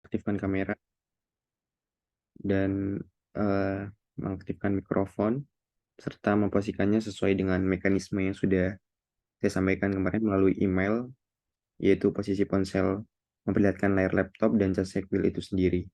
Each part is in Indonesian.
mengaktifkan kamera dan mengaktifkan mikrofon serta memposisikannya sesuai dengan mekanisme yang sudah saya sampaikan kemarin melalui email, yaitu posisi ponsel memperlihatkan layar laptop dan cas sekwil itu sendiri.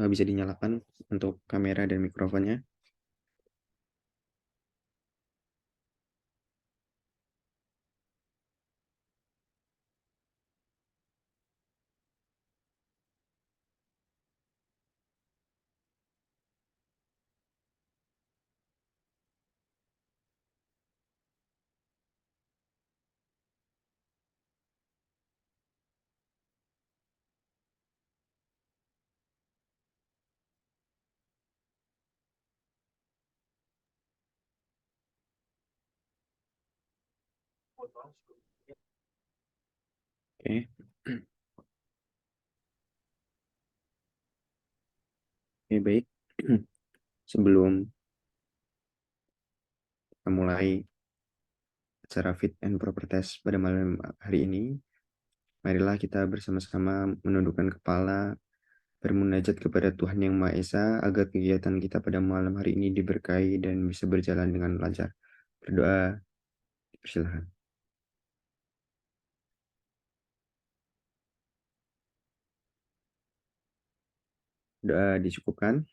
Bisa dinyalakan untuk kamera dan mikrofonnya. Oke. Oke, baik. Sebelum kita mulai acara fit and proper test pada malam hari ini, marilah kita bersama-sama menundukkan kepala, bermunajat kepada Tuhan Yang Maha Esa agar kegiatan kita pada malam hari ini diberkahi dan bisa berjalan dengan lancar. Berdoa, persilahkan. Doa dicukupkan.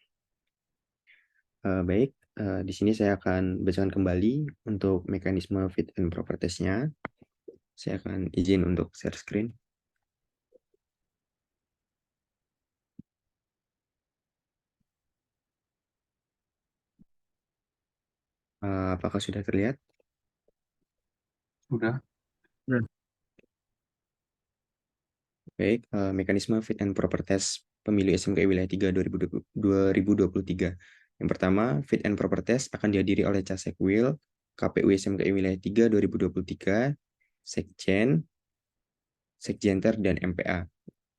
Baik, di sini saya akan bacakan kembali untuk mekanisme fit and proper test-nya. Saya akan izin untuk share screen. Apakah sudah terlihat? Sudah. Baik, mekanisme fit and proper test pemilu SMKI Wilayah 3 2023. Yang pertama, fit and proper test akan dihadiri oleh Casekwil, KPU SMKI Wilayah 3 2023, Sekjen, Sekjenter, dan MPA.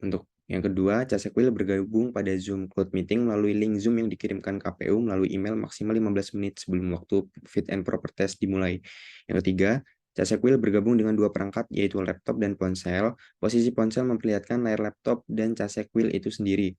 Untuk yang kedua, Casekwil bergabung pada Zoom Cloud Meeting melalui link Zoom yang dikirimkan KPU melalui email maksimal 15 menit sebelum waktu fit and proper test dimulai. Yang ketiga, Casekwil bergabung dengan dua perangkat, yaitu laptop dan ponsel. Posisi ponsel memperlihatkan layar laptop dan Casekwil itu sendiri.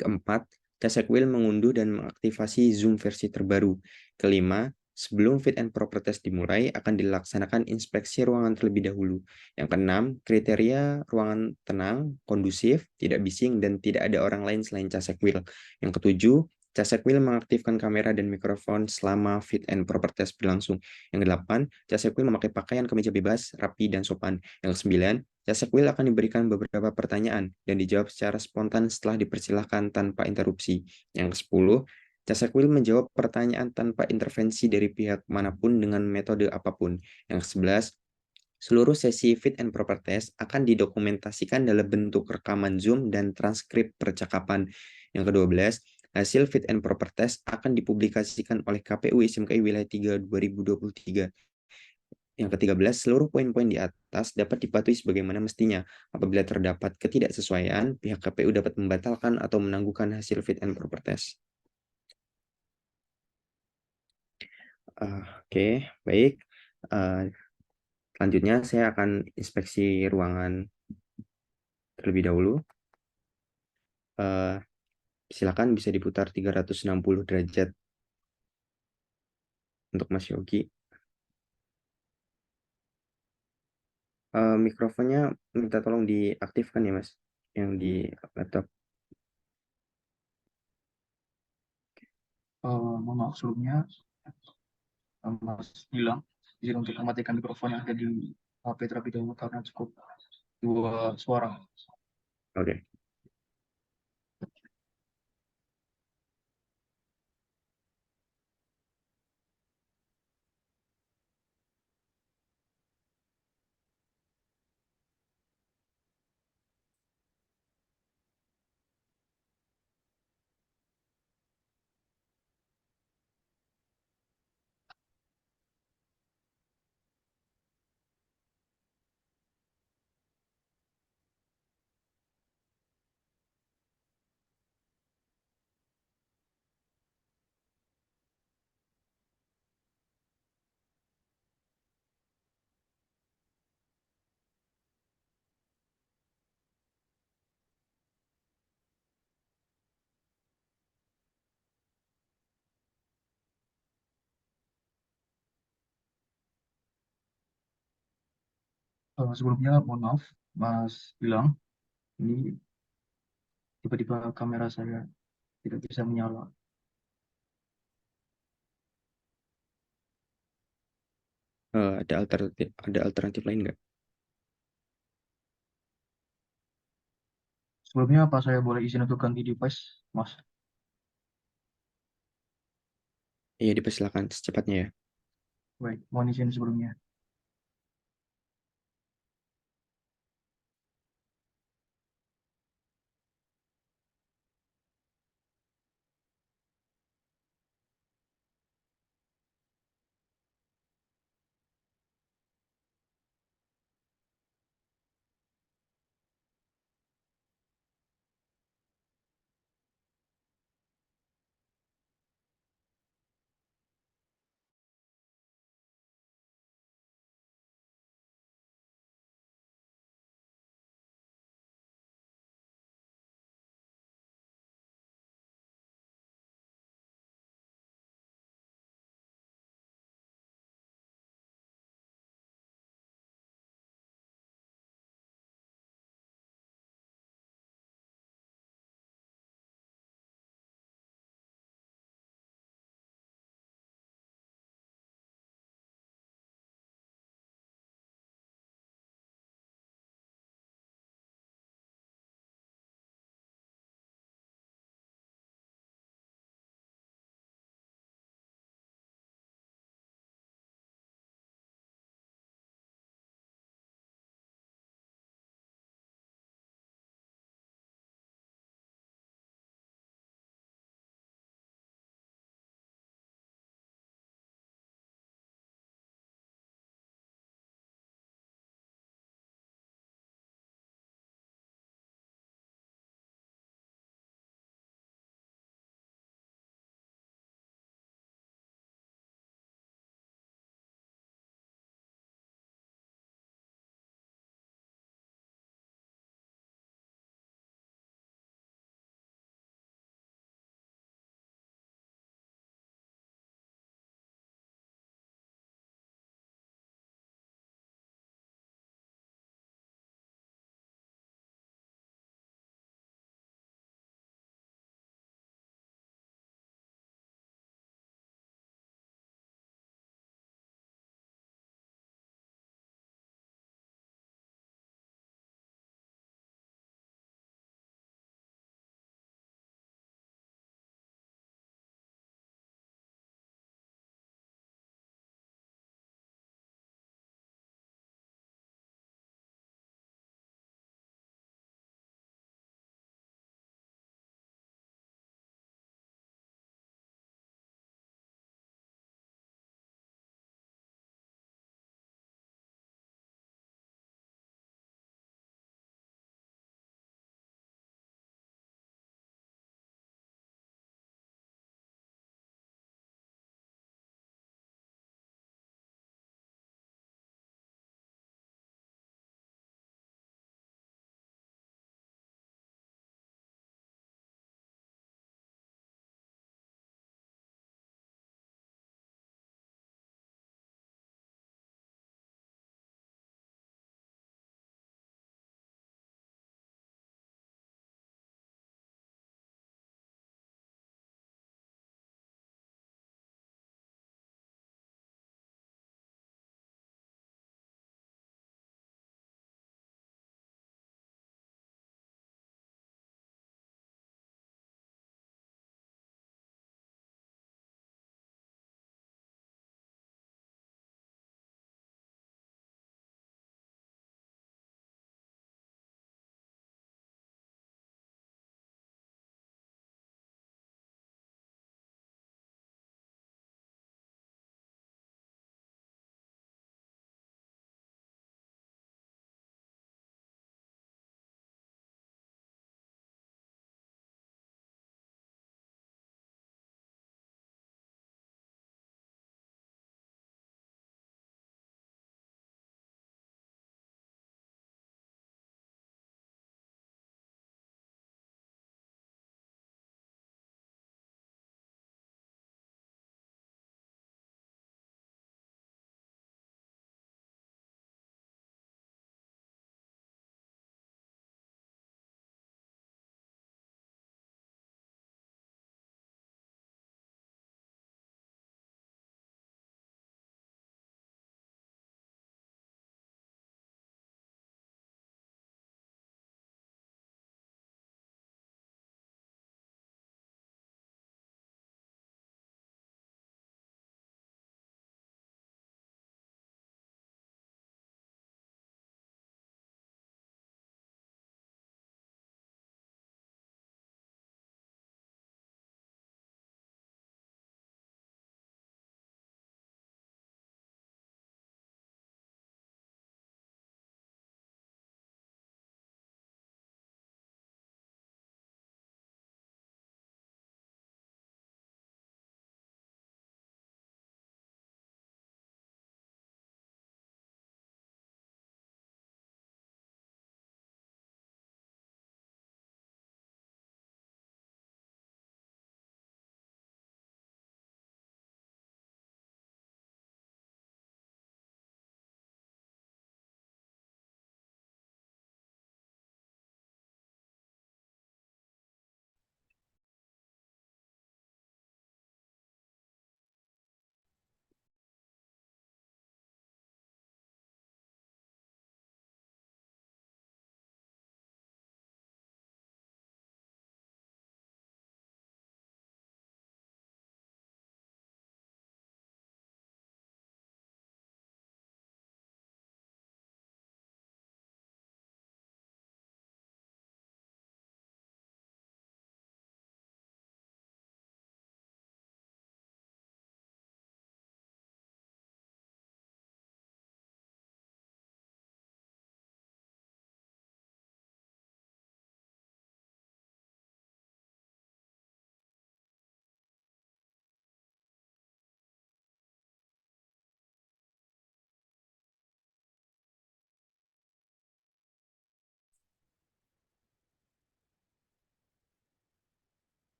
Keempat, Casekwil mengunduh dan mengaktifasi Zoom versi terbaru. Kelima, sebelum fit and proper test dimulai, akan dilaksanakan inspeksi ruangan terlebih dahulu. Yang keenam, kriteria ruangan tenang, kondusif, tidak bising, dan tidak ada orang lain selain Casekwil. Yang ketujuh, Casekwil mengaktifkan kamera dan mikrofon selama fit and proper test berlangsung. Yang kedelapan, Casekwil memakai pakaian kemeja bebas, rapi, dan sopan. Yang kesembilan, Casekwil akan diberikan beberapa pertanyaan dan dijawab secara spontan setelah dipersilahkan tanpa interupsi. Yang ke-10, Casekwil menjawab pertanyaan tanpa intervensi dari pihak manapun dengan metode apapun. Yang ke-11, seluruh sesi fit and proper test akan didokumentasikan dalam bentuk rekaman Zoom dan transkrip percakapan. Yang ke-12, hasil fit and proper test akan dipublikasikan oleh KPU SMKI Wilayah 3 2023. Yang ke-13, seluruh poin-poin di atas dapat dipatuhi sebagaimana mestinya. Apabila terdapat ketidaksesuaian, pihak KPU dapat membatalkan atau menangguhkan hasil fit and proper test. Oke, baik. Selanjutnya saya akan inspeksi ruangan terlebih dahulu. Eh, Silakan bisa diputar 360 derajat untuk Mas Yogi. Mikrofonnya minta tolong diaktifkan ya Mas, yang di laptop. Mohon maaf sebelumnya, Mas bilang izin untuk mematikan mikrofon yang ada di HP terlebih dahulu karena cukup dua suara. Oke. Sebelumnya mohon maaf, Mas bilang ini tiba-tiba kamera saya tidak bisa menyala. Ada alternatif lain nggak? Sebelumnya apa saya boleh izin untuk ganti device, Mas? Iya, dipersilakan secepatnya ya. Baik, mohon izin sebelumnya.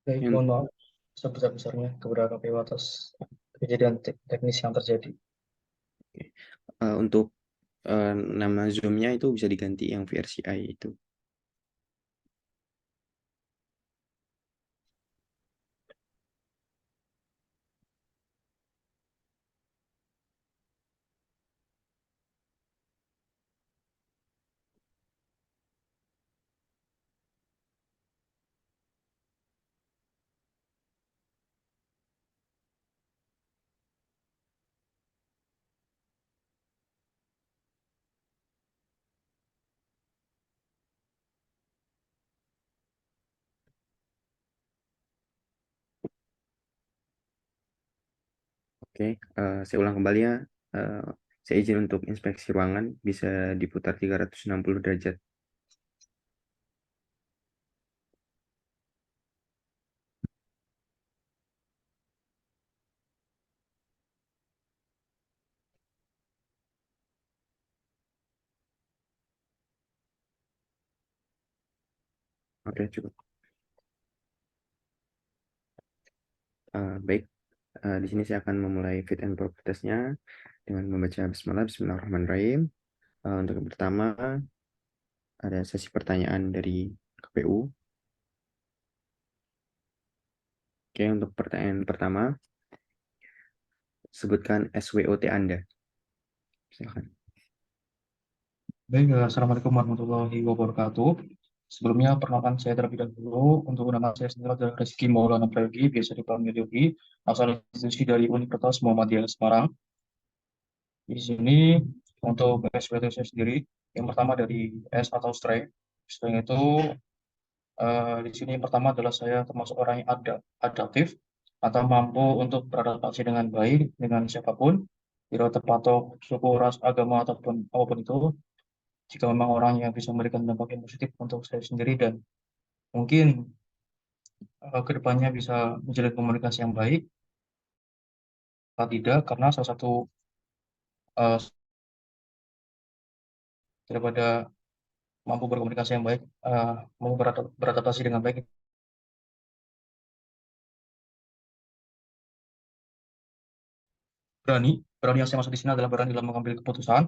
Baik, Yang, mohon maaf sebesar-besarnya kepada KPU atas kejadian teknis yang terjadi. untuk nama Zoom-nya itu bisa diganti yang VRCI itu. Oke, saya ulang kembali ya. Eh, saya izin untuk inspeksi ruangan bisa diputar 360 derajat. Oke, cukup. Baik, di sini saya akan memulai fit and proper test-nya dengan membaca Bismillah, Bismillahirrahmanirrahim. Untuk yang pertama, ada sesi pertanyaan dari KPU. Oke, untuk pertanyaan pertama, sebutkan SWOT Anda. Silakan. Baik, Assalamualaikum warahmatullahi wabarakatuh. Sebelumnya, perkenalkan saya terlebih dahulu. Untuk nama saya sendiri adalah Rizky Maulana Prayogi, biasa dipanggil Yogi, asal institusi dari Universitas Muhammadiyah Semarang. Di sini, untuk SPT saya sendiri, yang pertama dari S atau strength. Strength itu, di sini yang pertama adalah saya termasuk orang yang adaptif, atau mampu untuk beradaptasi dengan baik dengan siapapun, tidak terpatok suku, ras, agama, ataupun apapun itu. Jika memang orang yang bisa memberikan dampak yang positif untuk saya sendiri dan mungkin ke depannya bisa menjalin komunikasi yang baik atau tidak, karena salah satu eh, daripada mampu berkomunikasi yang baik, mampu beradaptasi dengan baik, berani yang saya maksud di sini adalah berani dalam mengambil keputusan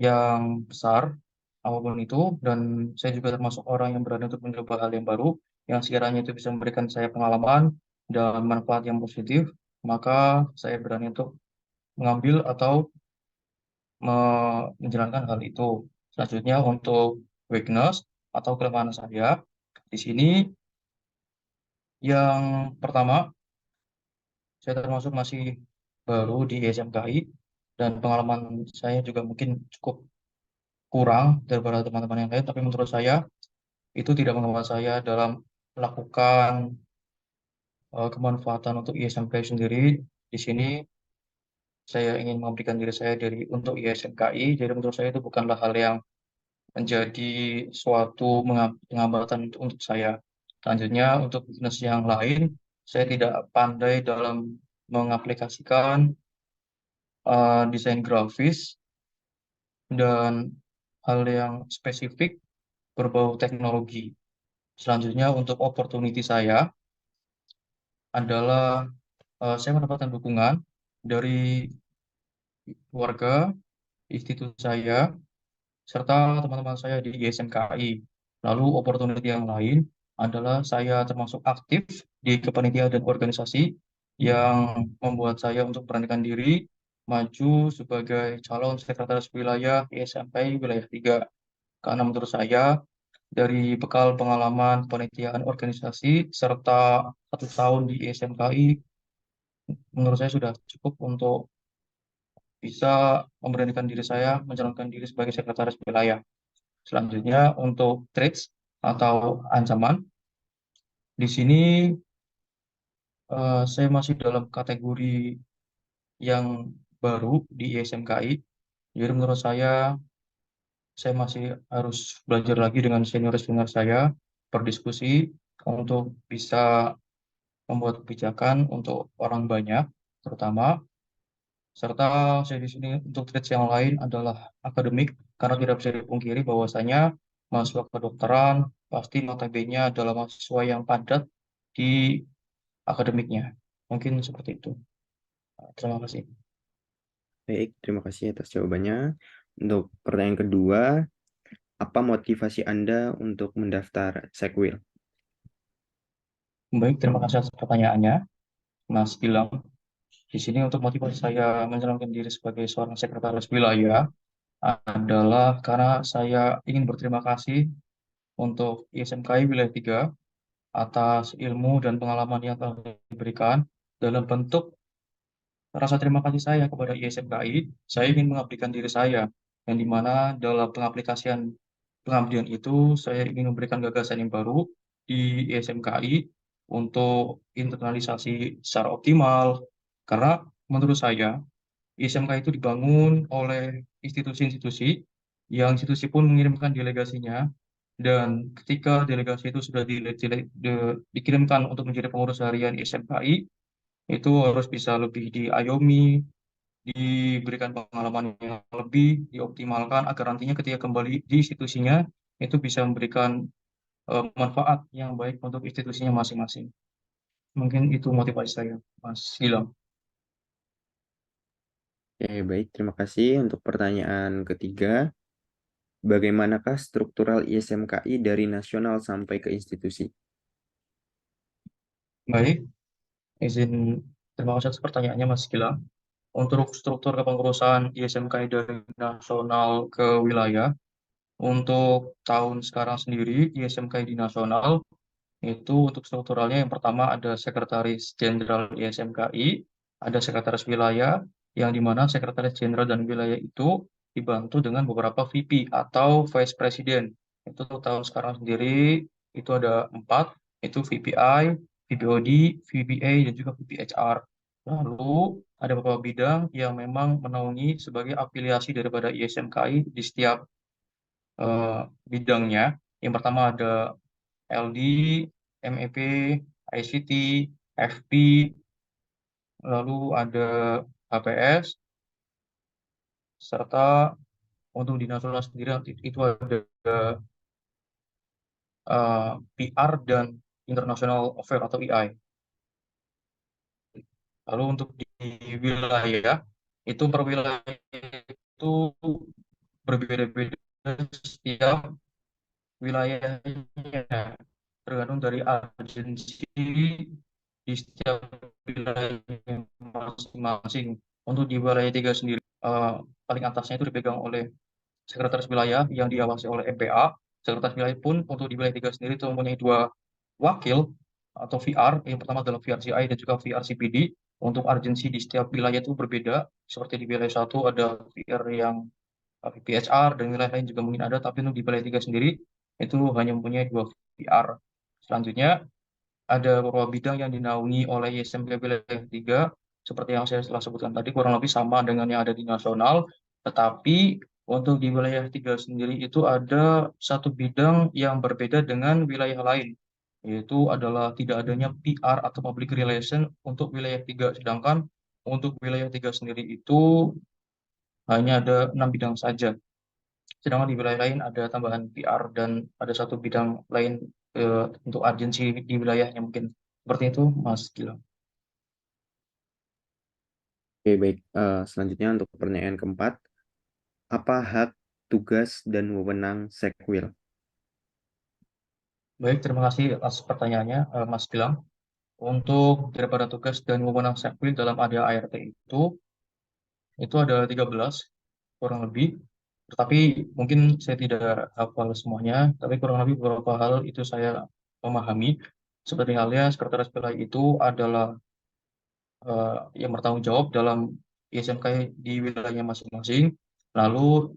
yang besar apapun itu, dan saya juga termasuk orang yang berani untuk mencoba hal yang baru yang sekiranya itu bisa memberikan saya pengalaman dan manfaat yang positif, maka saya berani untuk mengambil atau menjalankan hal itu. Selanjutnya untuk weakness atau kelemahan saya, di sini yang pertama, saya termasuk masih baru di SMKI dan pengalaman saya juga mungkin cukup kurang daripada teman-teman yang lain, tapi menurut saya itu tidak menghambat saya dalam melakukan kemanfaatan untuk ISMK sendiri. Di sini saya ingin memberikan diri saya untuk ISMKI, jadi menurut saya itu bukanlah hal yang menjadi suatu penghambatan untuk saya. Selanjutnya, untuk bisnis yang lain, saya tidak pandai dalam mengaplikasikan desain grafis dan hal yang spesifik berbau teknologi. Selanjutnya, untuk opportunity saya adalah saya mendapatkan dukungan dari keluarga, institusi saya, serta teman-teman saya di ISMKI. Lalu opportunity yang lain adalah saya termasuk aktif di kepanitiaan dan organisasi yang membuat saya untuk beranikan diri maju sebagai calon sekretaris wilayah ISMKI wilayah 3. Karena menurut saya dari bekal pengalaman kepanitiaan organisasi serta 1 tahun di ISMKI, menurut saya sudah cukup untuk bisa memberanikan diri saya menjalankan diri sebagai sekretaris wilayah. Selanjutnya untuk threats atau ancaman, di sini saya masih dalam kategori yang baru di ISMKI. Jadi menurut saya masih harus belajar lagi dengan senior-senior saya, berdiskusi untuk bisa membuat kebijakan untuk orang banyak, terutama. Serta saya di sini untuk threats yang lain adalah akademik, karena tidak bisa dipungkiri bahwasanya mahasiswa kedokteran pasti notabene adalah mahasiswa yang padat di akademiknya. Mungkin seperti itu. Terima kasih. Baik, terima kasih atas jawabannya. Untuk pertanyaan kedua, apa motivasi Anda untuk mendaftar Sekwil? Baik, terima kasih atas pertanyaannya, Mas Gilang. Di sini untuk motivasi saya mencalonkan diri sebagai seorang sekretaris wilayah adalah karena saya ingin berterima kasih untuk ISMKI Wilayah 3 atas ilmu dan pengalaman yang telah diberikan dalam bentuk rasa terima kasih saya kepada ISMKI. Saya ingin mengabdikan diri saya, yang dimana dalam pengaplikasian pengabdian itu saya ingin memberikan gagasan yang baru di ISMKI untuk internalisasi secara optimal. Karena menurut saya ISMK itu dibangun oleh institusi-institusi yang institusi pun mengirimkan delegasinya, dan ketika delegasi itu sudah dikirimkan untuk menjadi pengurus harian ISMKI, itu harus bisa lebih diayomi, diberikan pengalaman yang lebih, dioptimalkan agar nantinya ketika kembali di institusinya itu bisa memberikan manfaat yang baik untuk institusinya masing-masing. Mungkin itu motivasi saya, Mas Gilang. Oke, baik, terima kasih. Untuk pertanyaan ketiga, bagaimanakah struktural ISMKI dari nasional sampai ke institusi? Baik, izin terima kasih atas pertanyaannya, Mas Gilang. Untuk struktur kepengurusan ISMKI dari nasional ke wilayah, untuk tahun sekarang sendiri, ISMKI di nasional itu untuk strukturalnya yang pertama ada Sekretaris Jenderal ISMKI, ada Sekretaris Wilayah, yang di mana Sekretaris Jenderal dan Wilayah itu dibantu dengan beberapa VP atau Vice President. Itu tahun sekarang sendiri itu ada empat, itu VPI, VPOD, VBA, dan juga VPHR. Lalu ada beberapa bidang yang memang menaungi sebagai afiliasi daripada ISMKI di setiap eh, bidangnya. Yang pertama ada LD, MEP, ICT, FP, lalu ada HPS, serta untuk di nasional sendiri itu ada PR dan International Affair atau EI. Lalu untuk di wilayah, itu per wilayah itu berbeda-beda setiap wilayahnya, tergantung dari agensi di setiap wilayah masing-masing. Untuk di wilayah 3 sendiri, paling atasnya itu dipegang oleh sekretaris wilayah yang diawasi oleh MPA. Sekretaris wilayah pun untuk di wilayah 3 sendiri itu mempunyai dua wakil atau VR. Yang pertama adalah VRCI dan juga VRCPD. Untuk urgensi di setiap wilayah itu berbeda. Seperti di wilayah satu ada VR yang PHR dan wilayah lain juga mungkin ada, tapi untuk di wilayah 3 sendiri itu hanya mempunyai dua VR. Selanjutnya ada beberapa bidang yang dinaungi oleh ISMK wilayah 3 seperti yang saya telah sebutkan tadi, kurang lebih sama dengan yang ada di nasional, tetapi untuk di wilayah 3 sendiri itu ada satu bidang yang berbeda dengan wilayah lain, yaitu adalah tidak adanya PR atau public relation untuk wilayah 3, sedangkan untuk wilayah 3 sendiri itu hanya ada 6 bidang saja. Sedangkan di wilayah lain ada tambahan PR dan ada satu bidang lain untuk agensi di wilayahnya mungkin. Seperti itu, Mas Gilang. Oke, baik. Selanjutnya untuk pertanyaan keempat, apa hak, tugas, dan wewenang Sekwil? Baik, terima kasih atas pertanyaannya, Mas Gilang. Untuk daripada tugas dan wewenang Sekwil dalam ADART itu ada 13 kurang lebih. Tetapi mungkin saya tidak hafal semuanya, tapi kurang lebih beberapa hal itu saya memahami. Seperti halnya sekretaris wilayah itu adalah yang bertanggung jawab dalam ISMK di wilayahnya masing-masing. Lalu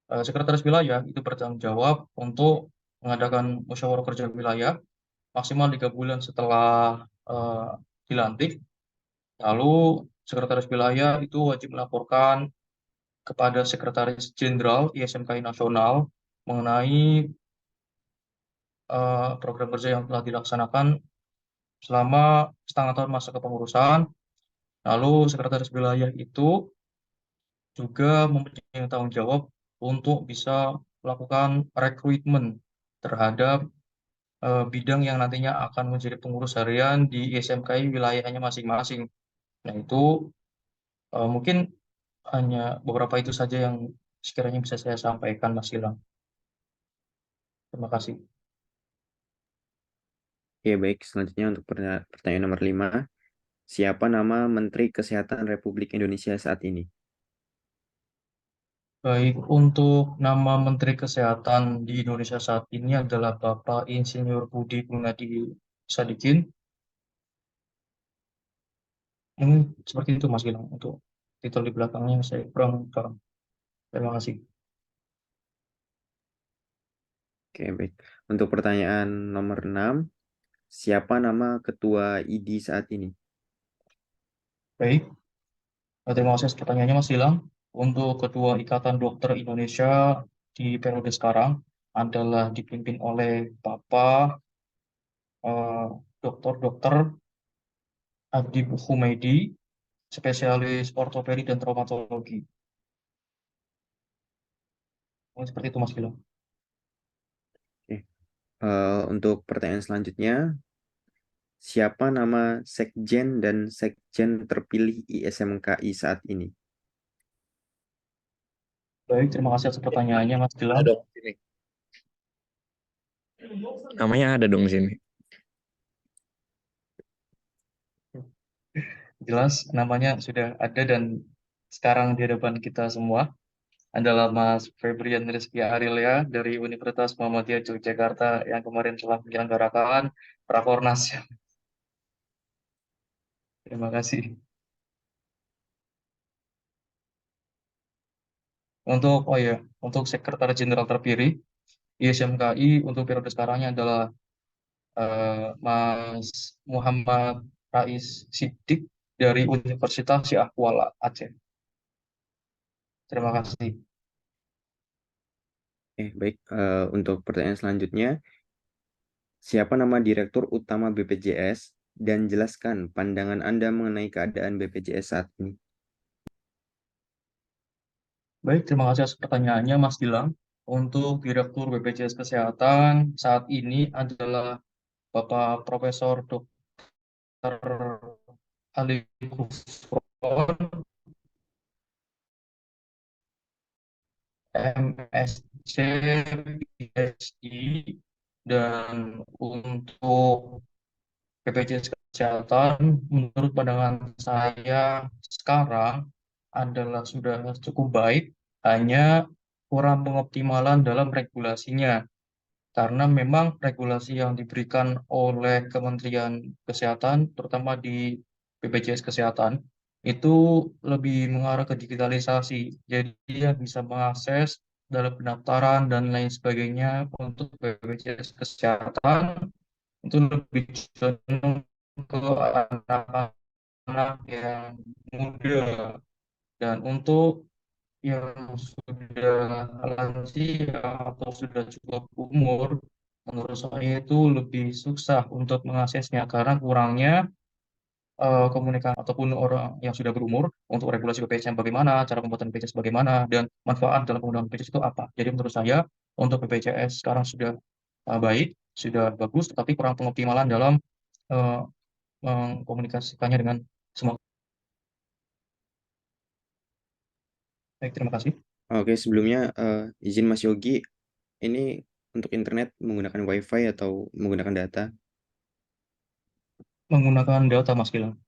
sekretaris wilayah itu bertanggung jawab untuk mengadakan musyawarah kerja wilayah maksimal 3 bulan setelah dilantik. Lalu sekretaris wilayah itu wajib melaporkan kepada sekretaris jenderal ISMKI nasional mengenai program kerja yang telah dilaksanakan selama setengah tahun masa kepengurusan. Lalu sekretaris wilayah itu juga mempunyai tanggung jawab untuk bisa melakukan rekrutmen terhadap bidang yang nantinya akan menjadi pengurus harian di ISMKI wilayahnya masing-masing. Nah, itu mungkin hanya beberapa itu saja yang sekiranya bisa saya sampaikan, Mas Gilang. Terima kasih. Oke, baik. Selanjutnya untuk pertanyaan nomor 5. Siapa nama Menteri Kesehatan Republik Indonesia saat ini? Baik, untuk nama Menteri Kesehatan di Indonesia saat ini adalah Bapak Insinyur Budi Gunadi Sadikin. Mungkin seperti itu, Mas Gilang. Untuk titel di belakangnya saya kurang paham. Terima kasih. Oke, baik. Untuk pertanyaan nomor 6. Siapa nama Ketua IDI saat ini? Baik, terima kasih atas pertanyaannya, Mas Gilang. Untuk Ketua Ikatan Dokter Indonesia di periode sekarang adalah dipimpin oleh Bapak Dokter Adib Humedi, spesialis ortopedi dan traumatologi. Mungkin seperti itu, Mas Gilang. Oke. Untuk pertanyaan selanjutnya, siapa nama Sekjen dan Sekjen terpilih ISMKI saat ini? Baik, terima kasih atas pertanyaannya, Mas Ada Gilang. dong sini. Namanya ada dong sini. Jelas namanya sudah ada dan sekarang di hadapan kita semua adalah Mas Febrian Rizky Arilia dari Universitas Muhammadiyah Yogyakarta yang kemarin telah menyelenggarakan Rakornas. Terima kasih. Untuk Sekretaris Jenderal terpilih ISMKI untuk periode sekarangnya adalah Mas Muhammad Rais Siddiq dari Universitas Syah Kuala Aceh. Terima kasih. Baik. Untuk pertanyaan selanjutnya, siapa nama Direktur Utama BPJS dan jelaskan pandangan Anda mengenai keadaan BPJS saat ini? Baik, terima kasih atas pertanyaannya, Mas Gilang. Untuk Direktur BPJS Kesehatan saat ini adalah Bapak Profesor Dr. Ali Gufron, MSc, PhD, dan untuk BPJS Kesehatan, menurut pandangan saya sekarang adalah sudah cukup baik, hanya kurang pengoptimalan dalam regulasinya. Karena memang regulasi yang diberikan oleh Kementerian Kesehatan, terutama di BPJS Kesehatan, itu lebih mengarah ke digitalisasi. Jadi dia bisa mengakses dalam pendaftaran dan lain sebagainya untuk BPJS Kesehatan itu lebih cenderung ke anak-anak yang muda. Dan untuk yang sudah lansia atau sudah cukup umur, menurut saya itu lebih susah untuk mengaksesnya karena kurangnya komunikasi ataupun orang yang sudah berumur untuk regulasi BPJS yang bagaimana, cara pembuatan BPJS bagaimana, dan manfaat dalam penggunaan BPJS itu apa. Jadi menurut saya untuk BPJS sekarang sudah baik, sudah bagus, tetapi kurang pengoptimalan dalam eh, mengkomunikasikannya dengan semua. Baik, terima kasih. Oke, sebelumnya izin Mas Yogi, ini untuk internet menggunakan WiFi atau menggunakan data? Menggunakan Delta, Mas Gilang.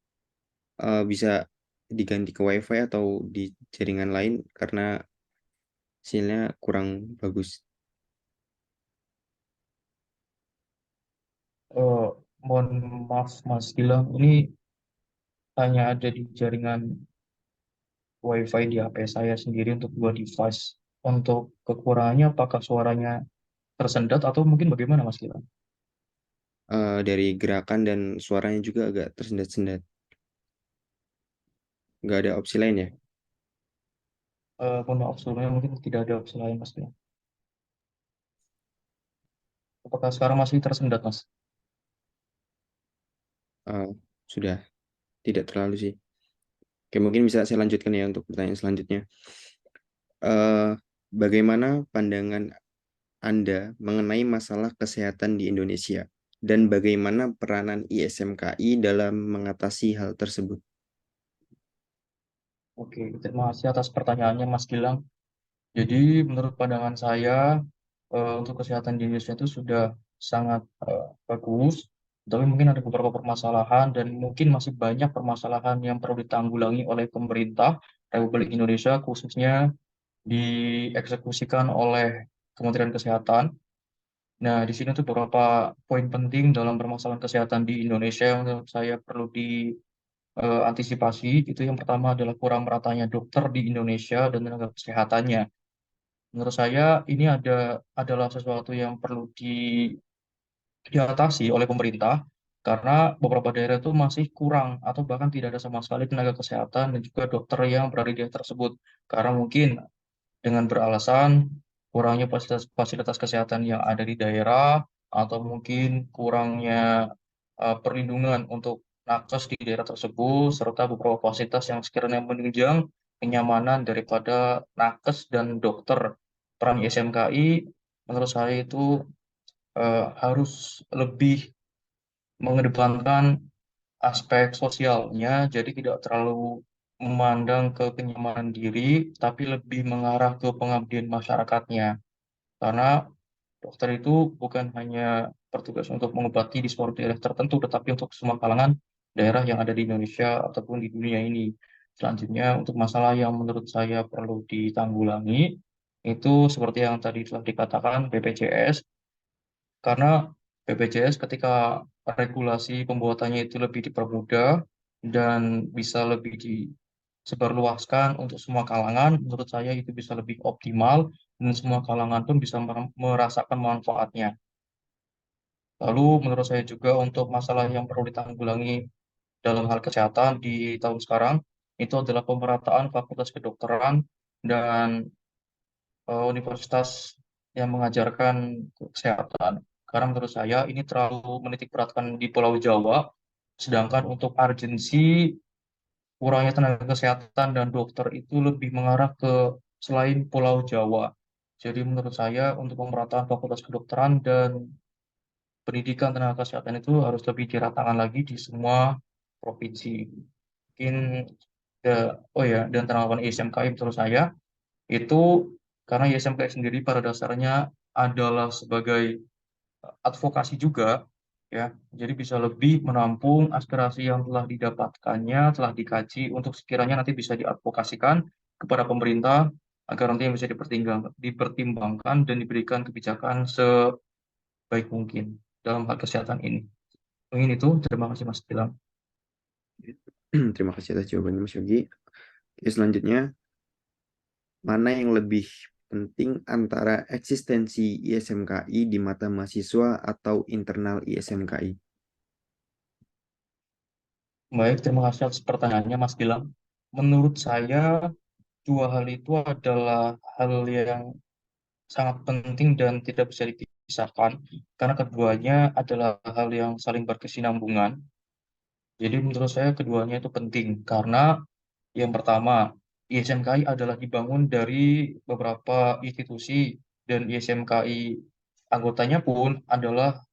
Bisa diganti ke WiFi atau di jaringan lain karena sinyalnya kurang bagus. Eh, Mohon maaf, Mas Gilang. Ini hanya ada di jaringan WiFi di HP saya sendiri untuk dua device. Untuk kekurangannya, apakah suaranya tersendat atau mungkin bagaimana, Mas Gilang? Dari gerakan dan suaranya juga agak tersendat-sendat. Nggak ada opsi lain ya? Mohon maaf, sebelumnya mungkin tidak ada opsi lain, Mas Gilang. Apakah sekarang masih tersendat, Mas? Eh, sudah tidak terlalu sih. Oke, mungkin bisa saya lanjutkan ya untuk pertanyaan selanjutnya. Eh, Bagaimana pandangan Anda mengenai masalah kesehatan di Indonesia dan bagaimana peranan ISMKI dalam mengatasi hal tersebut? Oke, terima kasih atas pertanyaannya Mas Gilang. Jadi menurut pandangan saya untuk kesehatan di Indonesia itu sudah sangat bagus, tapi mungkin ada beberapa permasalahan dan mungkin masih banyak permasalahan yang perlu ditanggulangi oleh pemerintah Republik Indonesia, khususnya dieksekusikan oleh Kementerian Kesehatan. Nah, di sini tuh beberapa poin penting dalam permasalahan kesehatan di Indonesia yang menurut saya perlu diantisipasi. Itu yang pertama adalah kurang meratanya dokter di Indonesia dan tenaga kesehatannya. Menurut saya ini adalah sesuatu yang perlu diatasi oleh pemerintah karena beberapa daerah itu masih kurang atau bahkan tidak ada sama sekali tenaga kesehatan dan juga dokter yang berada di daerah tersebut. Karena mungkin dengan beralasan kurangnya fasilitas kesehatan yang ada di daerah atau mungkin kurangnya perlindungan untuk nakes di daerah tersebut serta beberapa fasilitas yang sekiranya menunjang kenyamanan daripada nakes dan dokter. Peran ISMKI menurut saya itu harus lebih mengedepankan aspek sosialnya, jadi tidak terlalu memandang ke kenyamanan diri, tapi lebih mengarah ke pengabdian masyarakatnya. Karena dokter itu bukan hanya bertugas untuk mengobati di suatu daerah tertentu, tetapi untuk semua kalangan daerah yang ada di Indonesia ataupun di dunia ini. Selanjutnya, untuk masalah yang menurut saya perlu ditanggulangi, itu seperti yang tadi telah dikatakan BPJS, karena BPJS ketika regulasi pembuatannya itu lebih dipermudah dan bisa lebih disebarluaskan untuk semua kalangan, menurut saya itu bisa lebih optimal dan semua kalangan pun bisa merasakan manfaatnya. Lalu menurut saya juga untuk masalah yang perlu ditanggulangi dalam hal kesehatan di tahun sekarang itu adalah pemerataan fakultas kedokteran dan universitas yang mengajarkan kesehatan. Karena menurut saya ini terlalu menitik beratkan di Pulau Jawa, sedangkan untuk urgensi kurangnya tenaga kesehatan dan dokter itu lebih mengarah ke selain Pulau Jawa. Jadi menurut saya untuk pemerataan fakultas kedokteran dan pendidikan tenaga kesehatan itu harus lebih diratakan lagi di semua provinsi. Mungkin oh ya, dan penerapan ISMKI menurut saya itu karena ISMKI sendiri pada dasarnya adalah sebagai advokasi juga ya. Jadi bisa lebih menampung aspirasi yang telah didapatkannya, telah dikaji untuk sekiranya nanti bisa diadvokasikan kepada pemerintah agar nanti bisa dipertimbangkan dan diberikan kebijakan sebaik mungkin dalam hal kesehatan ini. Mungkin itu, terima kasih Mas Gilang. Terima kasih atas jawabannya, Mas Yogi. Oke, selanjutnya, mana yang lebih penting antara eksistensi ISMKI di mata mahasiswa atau internal ISMKI? Baik, terima kasih atas pertanyaannya Mas Gilang. Menurut saya, dua hal itu adalah hal yang sangat penting dan tidak bisa dipisahkan karena keduanya adalah hal yang saling berkesinambungan. Jadi menurut saya keduanya itu penting karena yang pertama, ISMKI adalah dibangun dari beberapa institusi dan ISMKI anggotanya pun adalah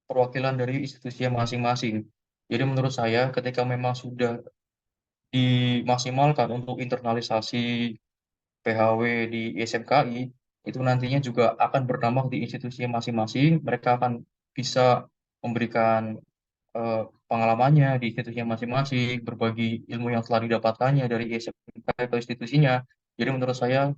perwakilan dari institusi masing-masing. Jadi menurut saya ketika memang sudah dimaksimalkan untuk internalisasi PHW di SMKI itu nantinya juga akan berdampak di institusi masing-masing. Mereka akan bisa memberikan pengalamannya di institusinya masing-masing, berbagi ilmu yang telah didapatkannya dari SMK ke institusinya. Jadi menurut saya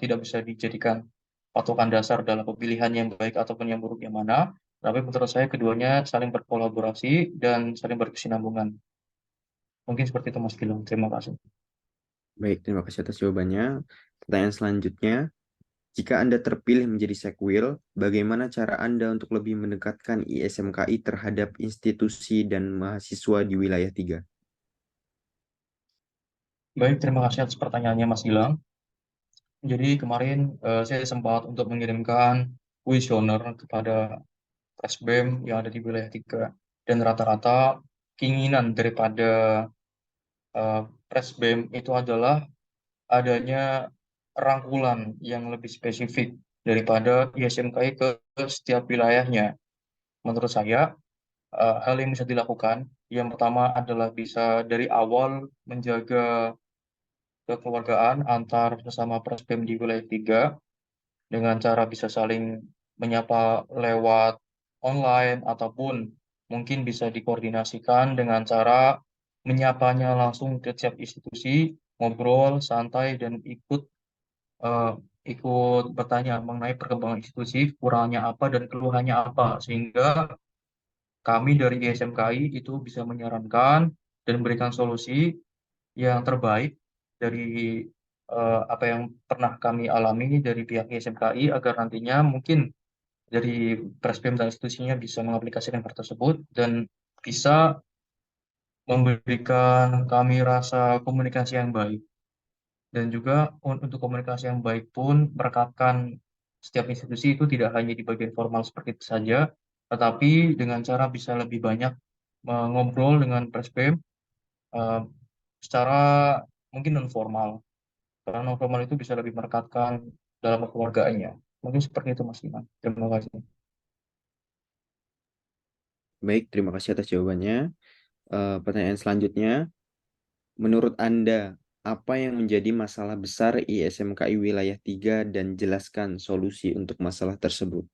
tidak bisa dijadikan patokan dasar dalam pemilihan yang baik ataupun yang buruk yang mana. Tapi menurut saya keduanya saling berkolaborasi dan saling berkesinambungan. Mungkin seperti itu Mas Gilang. Terima kasih. Baik, terima kasih atas jawabannya. Pertanyaan selanjutnya, jika Anda terpilih menjadi Sekwil, bagaimana cara Anda untuk lebih mendekatkan ISMKI terhadap institusi dan mahasiswa di wilayah 3? Baik, terima kasih atas pertanyaannya Mas Gilang. Jadi kemarin saya sempat untuk mengirimkan kuesioner kepada Presbem yang ada di wilayah 3. Dan rata-rata keinginan daripada eh, Presbem itu adalah adanya rangkulan yang lebih spesifik. daripada ISMKI ke setiap wilayahnya. Menurut saya, hal yang bisa dilakukan, yang pertama adalah bisa dari awal menjaga kekeluargaan antar sesama Praspem di wilayah 3 dengan cara bisa saling menyapa lewat online ataupun mungkin bisa dikoordinasikan dengan cara menyapanya langsung ke setiap institusi, ngobrol santai dan eh, ikut bertanya mengenai perkembangan institusi, kurangnya apa dan keluhannya apa, sehingga kami dari ISMKI itu bisa menyarankan dan memberikan solusi yang terbaik dari apa yang pernah kami alami dari pihak ISMKI agar nantinya mungkin dari Prespem dan institusinya bisa mengaplikasikan hal tersebut dan bisa memberikan kami rasa komunikasi yang baik. Dan juga untuk komunikasi yang baik pun merekatkan setiap institusi itu tidak hanya di bagian formal seperti itu saja, tetapi dengan cara bisa lebih banyak mengobrol dengan Prespem eh, secara mungkin non formal. Karena non formal itu bisa lebih merekatkan dalam kekeluargaannya. Mungkin seperti itu Mas Iman. Terima kasih. Baik, terima kasih atas jawabannya. Pertanyaan selanjutnya, menurut Anda, apa yang menjadi masalah besar ISMKI Wilayah 3 dan jelaskan solusi untuk masalah tersebut?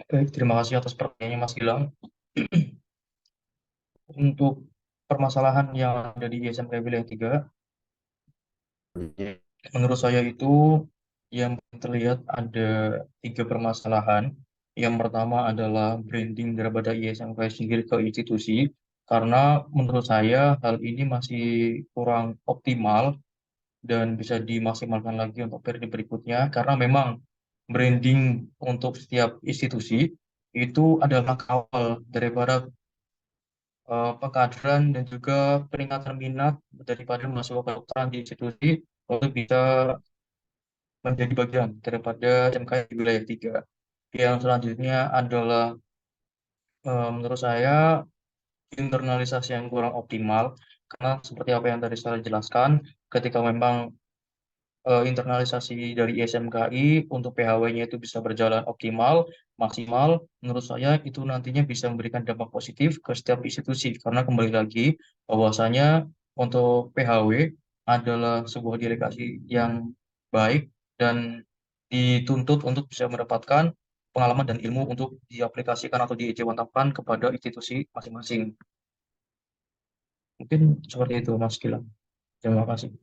Baik, terima kasih atas pertanyaannya Mas Gilang. Untuk permasalahan yang ada di ISMK Wilayah 3, menurut saya itu yang terlihat ada 3 permasalahan. Yang pertama adalah branding daripada ISMK sendiri ke institusi, karena menurut saya hal ini masih kurang optimal dan bisa dimaksimalkan lagi untuk periode berikutnya, karena memang branding untuk setiap institusi itu adalah kawal daripada pengkaderan dan juga peningkatan minat daripada mahasiswa kedokteran di institusi untuk bisa menjadi bagian daripada SMK di wilayah 3. Yang selanjutnya adalah menurut saya internalisasi yang kurang optimal, karena seperti apa yang tadi saya jelaskan, ketika memang internalisasi dari SMKI untuk PHW-nya itu bisa berjalan optimal, maksimal, menurut saya itu nantinya bisa memberikan dampak positif ke setiap institusi. Karena kembali lagi, bahwasanya untuk PHW adalah sebuah delegasi yang baik dan dituntut untuk bisa mendapatkan pengalaman dan ilmu untuk diaplikasikan atau diejawantapkan kepada institusi masing-masing. Mungkin seperti itu, Mas Gilang. Terima kasih.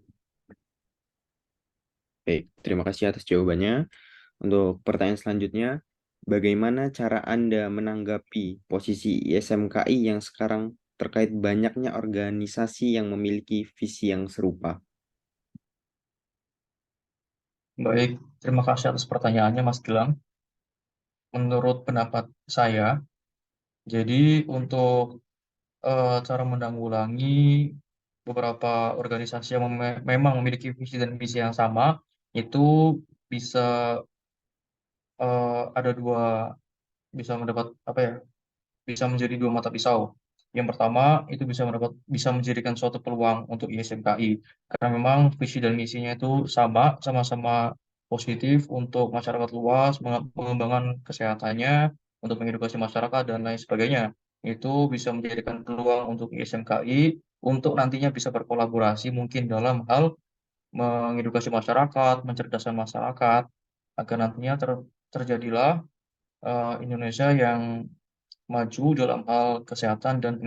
Baik, terima kasih atas jawabannya. Untuk pertanyaan selanjutnya, bagaimana cara Anda menanggapi posisi ISMKI yang sekarang terkait banyaknya organisasi yang memiliki visi yang serupa? Baik, terima kasih atas pertanyaannya, Mas Gilang. Menurut pendapat saya, jadi untuk cara menanggulangi beberapa organisasi yang memang memiliki visi dan misi yang sama, itu bisa ada dua, bisa mendapat apa ya? Bisa menjadi dua mata pisau. Yang pertama itu bisa menjadikan suatu peluang untuk ISMKI karena memang visi dan misinya itu sama-sama positif untuk masyarakat luas, mengembangkan kesehatannya, untuk mengedukasi masyarakat dan lain sebagainya. Itu bisa menjadikan peluang untuk ISMKI untuk nantinya bisa berkolaborasi mungkin dalam hal mengedukasi masyarakat, mencerdaskan masyarakat agar nantinya terjadilah Indonesia yang maju dalam hal kesehatan dan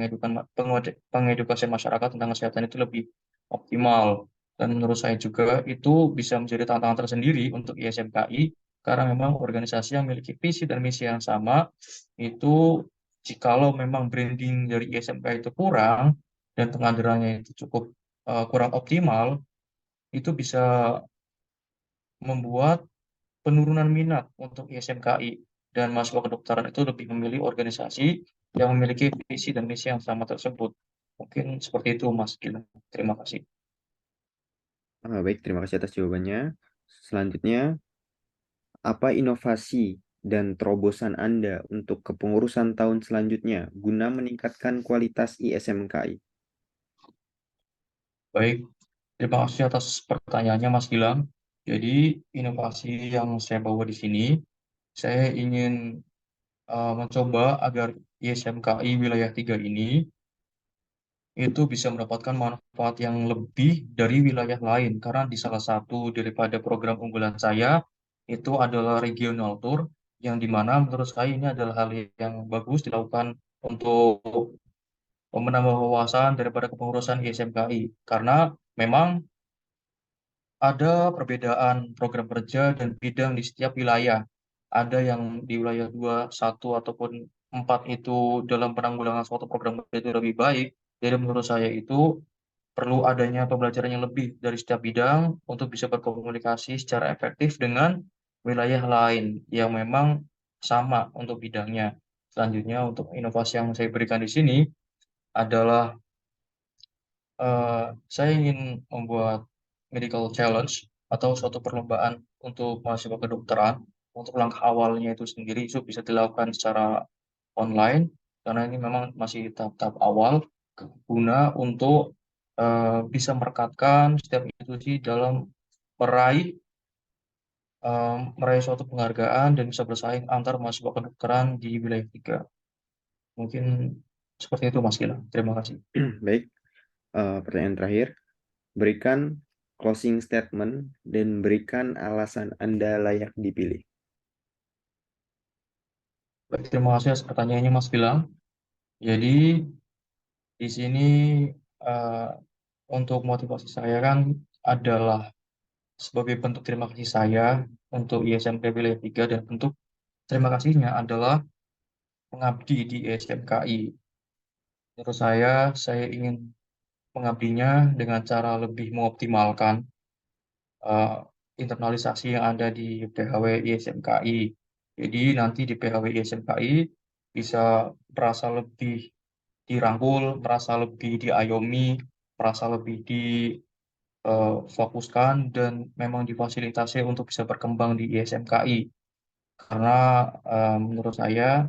pengedukasian masyarakat tentang kesehatan itu lebih optimal. Dan menurut saya juga itu bisa menjadi tantangan tersendiri untuk ISMKI karena memang organisasi yang memiliki visi dan misi yang sama itu jikalau memang branding dari ISMKI itu kurang dan pengajarannya itu cukup kurang optimal, itu bisa membuat penurunan minat untuk ISMKI dan mahasiswa kedokteran itu lebih memilih organisasi yang memiliki visi dan misi yang sama tersebut. Mungkin seperti itu, Mas Gilang. Terima kasih. Baik, terima kasih atas jawabannya. Selanjutnya, apa inovasi dan terobosan Anda untuk kepengurusan tahun selanjutnya guna meningkatkan kualitas ISMKI? Baik, terima kasih atas pertanyaannya, Mas Gilang. Jadi inovasi yang saya bawa di sini, saya ingin mencoba agar ISMKI wilayah 3 ini itu bisa mendapatkan manfaat yang lebih dari wilayah lain karena di salah satu daripada program unggulan saya itu adalah regional tour yang dimana menurut saya ini adalah hal yang bagus dilakukan untuk menambah wawasan daripada kepengurusan ISMKI karena memang ada perbedaan program kerja dan bidang di setiap wilayah. Ada yang di wilayah 2, 1 ataupun 4 itu dalam penanggulangan suatu program kerja itu lebih baik. Jadi menurut saya itu perlu adanya pembelajaran yang lebih dari setiap bidang untuk bisa berkomunikasi secara efektif dengan wilayah lain yang memang sama untuk bidangnya. Selanjutnya untuk inovasi yang saya berikan di sini adalah eh, saya ingin membuat medical challenge atau suatu perlombaan untuk mahasiswa kedokteran. Untuk langkah awalnya itu sendiri itu bisa dilakukan secara online karena ini memang masih tahap-tahap awal guna untuk bisa merekatkan setiap institusi dalam meraih meraih suatu penghargaan dan bisa bersaing antar mahasiswa kedokteran di wilayah 3. Mungkin seperti itu Mas Gilang. Terima kasih. Baik, pertanyaan terakhir. Berikan closing statement dan berikan alasan Anda layak dipilih. Baik, terima kasih atas pertanyaannya Mas Gilang. Jadi di sini eh, untuk motivasi saya kan adalah sebagai bentuk terima kasih saya untuk ISMK Wilayah 3 dan bentuk terima kasihnya adalah mengabdi di ISMKI. Menurut saya ingin mengabdinya dengan cara lebih mengoptimalkan eh, internalisasi yang ada di PHW ISMKI. Jadi nanti di PHW ISMKI bisa merasa lebih dirangkul, merasa lebih diayomi, merasa lebih difokuskan dan memang difasilitasi untuk bisa berkembang di ISMKI. Karena menurut saya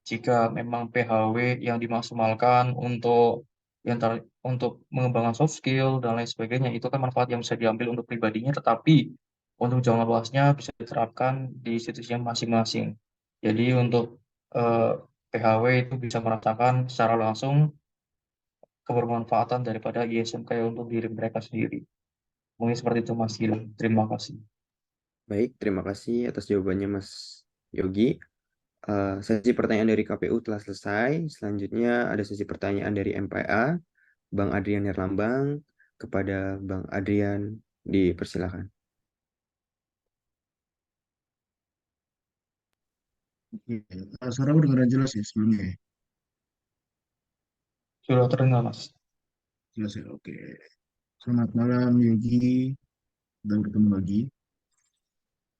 jika memang PHW yang dimaksimalkan untuk mengembangkan soft skill dan lain sebagainya itu kan manfaat yang bisa diambil untuk pribadinya tetapi untuk jangka luasnya bisa diterapkan di institusinya masing-masing. Jadi untuk eh, PHW itu bisa merasakan secara langsung kebermanfaatan daripada ISMK untuk diri mereka sendiri. Mungkin seperti itu Mas Gilang. Terima kasih. Baik, terima kasih atas jawabannya Mas Yogi. Sesi pertanyaan dari KPU telah selesai. Selanjutnya ada sesi pertanyaan dari MPA, Bang Adrian Herlambang. Kepada Bang Adrian, dipersilakan. Oke, suara aku dengeran jelas ya sebelumnya ya? Sudah terdengar Mas. Jelas ya, oke. Selamat malam Yogi, udah bertemu lagi.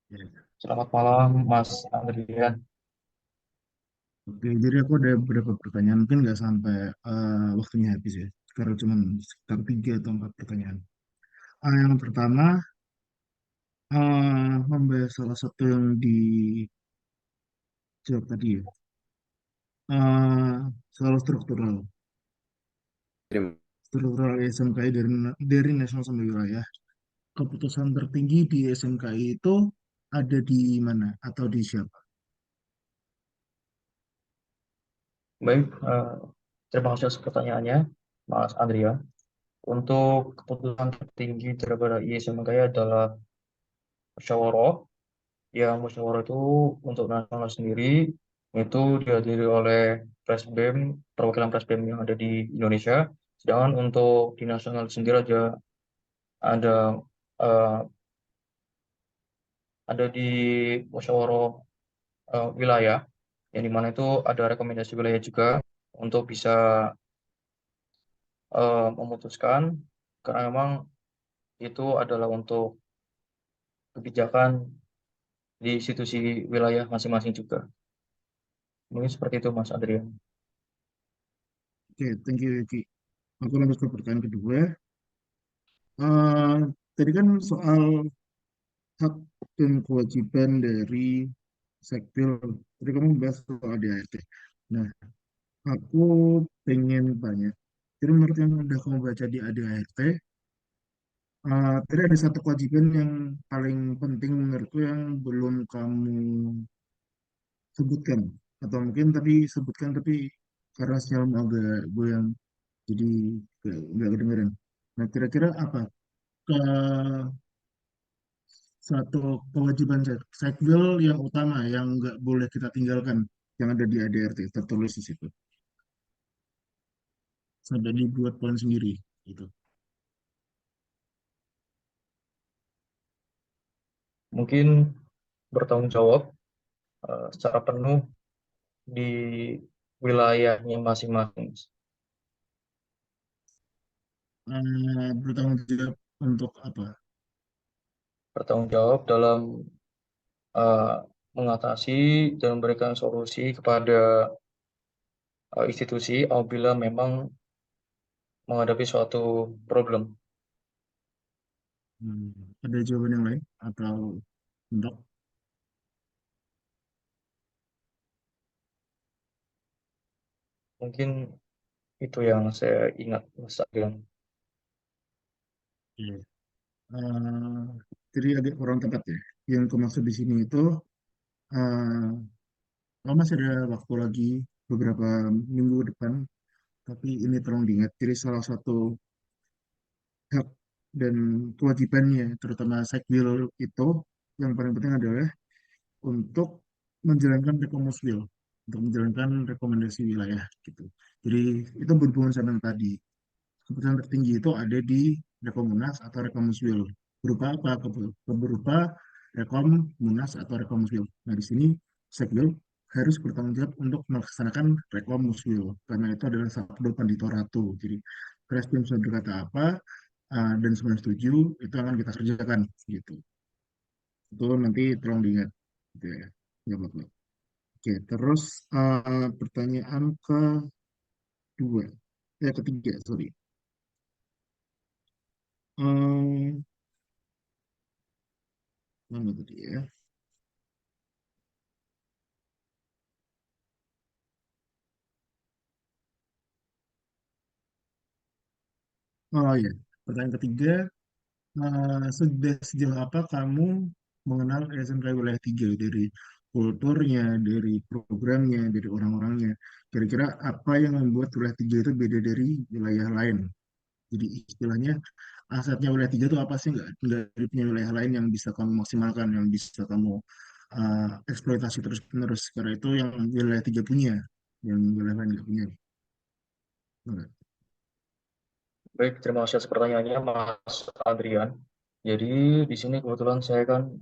Ya. Selamat malam Mas Andrian. Oke, jadi aku ada beberapa pertanyaan, mungkin nggak sampai waktunya habis ya. Sekarang cuma sekitar 3 atau 4 pertanyaan. Yang pertama, membahas salah satu yang dijawab tadi ya, soal struktural. Terima Struktural SMKI dari nasional sampai wilayah. Keputusan tertinggi di SMKI itu ada di mana atau di siapa? Baik, terima kasih atas pertanyaannya, Mas Andrea. Untuk keputusan tertinggi daripada ISMKI adalah musyawarah. Yang musyawarah itu untuk nasional sendiri itu dihadiri oleh Presbem, perwakilan Presbem yang ada di Indonesia. Sedangkan untuk di nasional sendiri ada eh, ada di musyawarah wilayah, yang dimana itu ada rekomendasi wilayah juga untuk bisa memutuskan karena memang itu adalah untuk kebijakan di institusi wilayah masing-masing juga. Mungkin seperti itu Mas Adrian. Oke, thank you, Yuki. Aku lanjut ke pertanyaan kedua. Eh, Tadi kan soal hak dan kewajiban dari Sekpil. Tadi kamu bahas soal ADART. Nah, aku pengen tanya. Jadi menurut yang udah kamu baca di ADART, Tadi ada satu kewajiban yang paling penting menurutku yang belum kamu sebutkan, atau mungkin tadi sebutkan tapi karena sinyal agak goyang jadi nggak kedengeran. Nah, kira-kira apa ke satu kewajiban sekbil yang utama yang nggak boleh kita tinggalkan yang ada di ADRT tertulis di situ sampai dibuat poin sendiri gitu. Mungkin bertanggung jawab secara penuh di wilayahnya masing-masing. Bertanggung jawab untuk apa? Bertanggung jawab dalam eh, mengatasi dan memberikan solusi kepada institusi apabila memang menghadapi suatu problem. Ada jawaban yang lain atau untuk Mungkin itu yang saya ingat, Mas Adrian. ya. Eh, jadi agak kurang tepat ya. Yang aku maksud di sini itu eh, kalau masih ada waktu lagi beberapa minggu depan, tapi ini tolong diingat. Jadi salah satu hak dan kewajibannya, terutama Sekbil itu, yang paling penting adalah untuk menjalankan Rekomuswil, untuk menjalankan rekomendasi wilayah gitu. Jadi itu berhubungan sama yang tadi. Keputusan tertinggi itu ada di Rekomunas atau Rekomuswil. Berupa apa? Berupa Rekom, Munas, atau Rekomuswil. Nah, di sini Sekbil harus bertanggung jawab untuk melaksanakan Rekomuswil. Karena itu adalah sabdo pandito ratu. Jadi, Presiden sudah berkata apa, dan semua setuju, itu akan kita kerjakan. Gitu. Itu nanti tolong diingat. Gitu ya. Ya, Bapak. Oke, terus pertanyaan kedua. Ketiga, sorry. Hmm, mana tadi ya? Oh ya, pertanyaan ketiga, sudah sejauh apa kamu mengenal SMK Wilayah 3 dari kulturnya, dari programnya, dari orang-orangnya? Kira-kira apa yang membuat Wilayah 3 itu beda dari wilayah lain? Jadi istilahnya asetnya Wilayah 3 itu apa sih? Nggak punya wilayah lain yang bisa kamu maksimalkan, yang bisa kamu eksploitasi terus-menerus. Karena itu yang Wilayah 3 punya, yang wilayah lain nggak punya. Enggak. Baik, terima kasih atas pertanyaannya, Mas Adrian. Jadi di sini kebetulan saya kan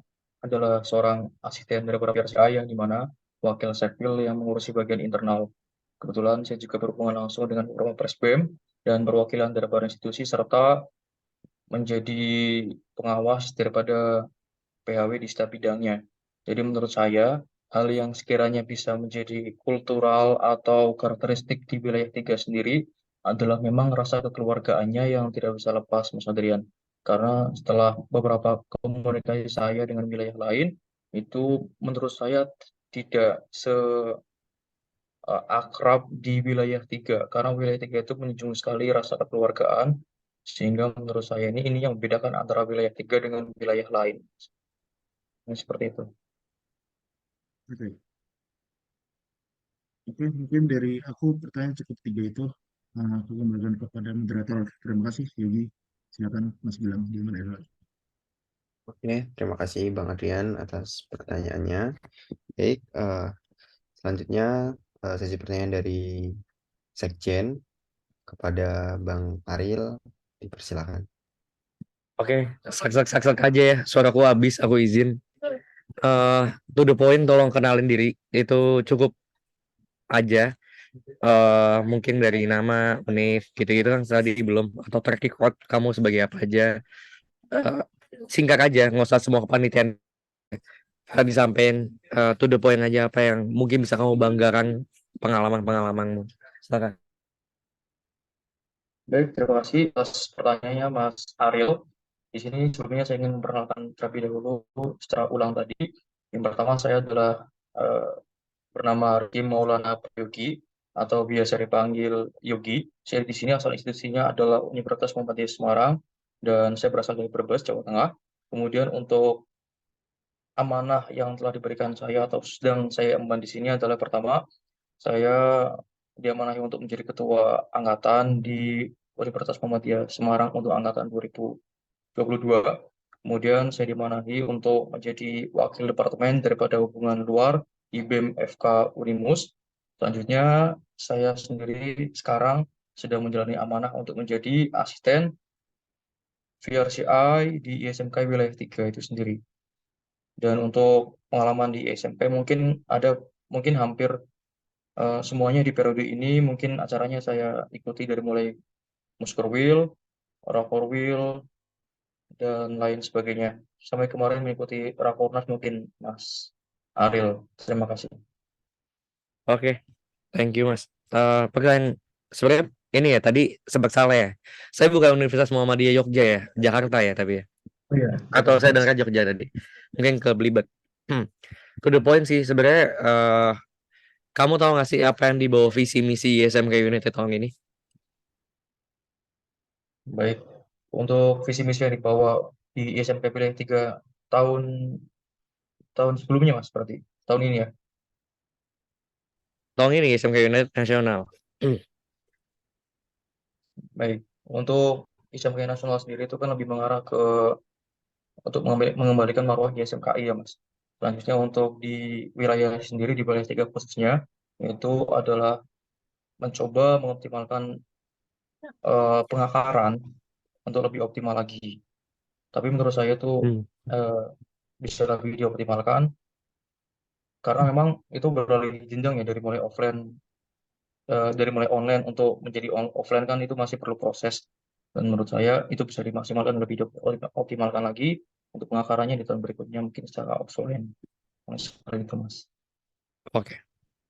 adalah seorang asisten dari beberapa RCA yang di mana wakil sekpil yang mengurusi bagian internal. Kebetulan saya juga berhubungan langsung dengan beberapa Presbem dan perwakilan dari beberapa institusi serta menjadi pengawas daripada PHW di setiap bidangnya. Jadi menurut saya, hal yang sekiranya bisa menjadi kultural atau karakteristik di wilayah 3 sendiri adalah memang rasa kekeluargaannya yang tidak bisa lepas, Mas Adrian. Karena setelah beberapa komunikasi saya dengan wilayah lain, itu menurut saya tidak akrab di wilayah 3. Karena wilayah 3 itu menunjukkan sekali rasa kekeluargaan, sehingga menurut saya ini yang membedakan antara wilayah 3 dengan wilayah lain. Seperti itu. Oke. Oke, mungkin dari aku pertanyaan cukup tiga itu. Aku kembalikan kepada moderator. Terima kasih, Yogi. Silakan Mas Gilang, gimana ya? Oke, terima kasih Bang Adrian atas pertanyaannya. Baik, selanjutnya sesi pertanyaan dari Sekjen kepada Bang Aril, dipersilakan. Oke, sak aja ya. Suaraku habis, aku izin. To the point, tolong kenalin diri. Itu cukup aja. Mungkin dari nama, univ, gitu-gitu kan tadi belum. Atau track record kamu sebagai apa aja. Eh, Singkat aja, nggak usah semua kepanitiaan. Harus disampaikan to the point aja apa yang mungkin bisa kamu banggakan pengalaman-pengalamanmu. Silakan. Baik, terima kasih atas pertanyaannya Mas Ariel. Di sini sebelumnya saya ingin memperkenalkan terlebih dahulu secara ulang tadi. Yang pertama saya adalah eh, bernama Riki Maulana Yogi atau biasa dipanggil Yogi. Saya di sini asal institusinya adalah Universitas Muhammadiyah Semarang dan saya berasal dari Brebes, Jawa Tengah. Kemudian untuk amanah yang telah diberikan saya atau sedang saya emban di sini adalah pertama, saya diamanahi untuk menjadi ketua angkatan di Universitas Muhammadiyah Semarang untuk angkatan 2022. Kemudian saya dimanahi untuk menjadi wakil departemen daripada hubungan luar di BEM FK Unimus. Selanjutnya, saya sendiri sekarang sedang menjalani amanah untuk menjadi asisten VRCI di ISMK Wilayah 3 itu sendiri. Dan untuk pengalaman di SMP mungkin hampir semuanya di periode ini mungkin acaranya saya ikuti dari mulai Muskerwil, Rakorwil, dan lain sebagainya. Sampai kemarin mengikuti Rakornas mungkin Mas Ariel. Terima kasih. Oke, thank you Mas. Pertanyaan sebenarnya ini ya tadi sempat salah ya. Saya bukan Universitas Muhammadiyah Jogja ya, Jakarta ya tapi ya. Oh iya, Atau saya dengar Jogja tadi. Mungkin kelibet. To the point sih sebenarnya kamu tahu nggak sih apa yang dibawa visi misi ISMK United tahun ini? baik. Untuk visi misi yang dibawa di ISMK Wilayah 3 tahun tahun sebelumnya Mas, berarti tahun ini ya. Tahun ini ISMK United nasional. Baik. Untuk ISMK nasional sendiri itu kan lebih mengarah ke untuk mengembalikan marwah di SMKI ya Mas. Selanjutnya untuk di wilayah sendiri di wilayah 3 khususnya itu adalah mencoba mengoptimalkan pengakaran untuk lebih optimal lagi. Tapi menurut saya itu Hmm. bisa lebih dioptimalkan karena memang itu beralih jenjang ya dari mulai offline dari mulai online untuk menjadi offline kan itu masih perlu proses dan menurut saya itu bisa dimaksimalkan lebih optimalkan lagi untuk pengakarannya di tahun berikutnya mungkin secara offline. Seperti itu Mas. Oke,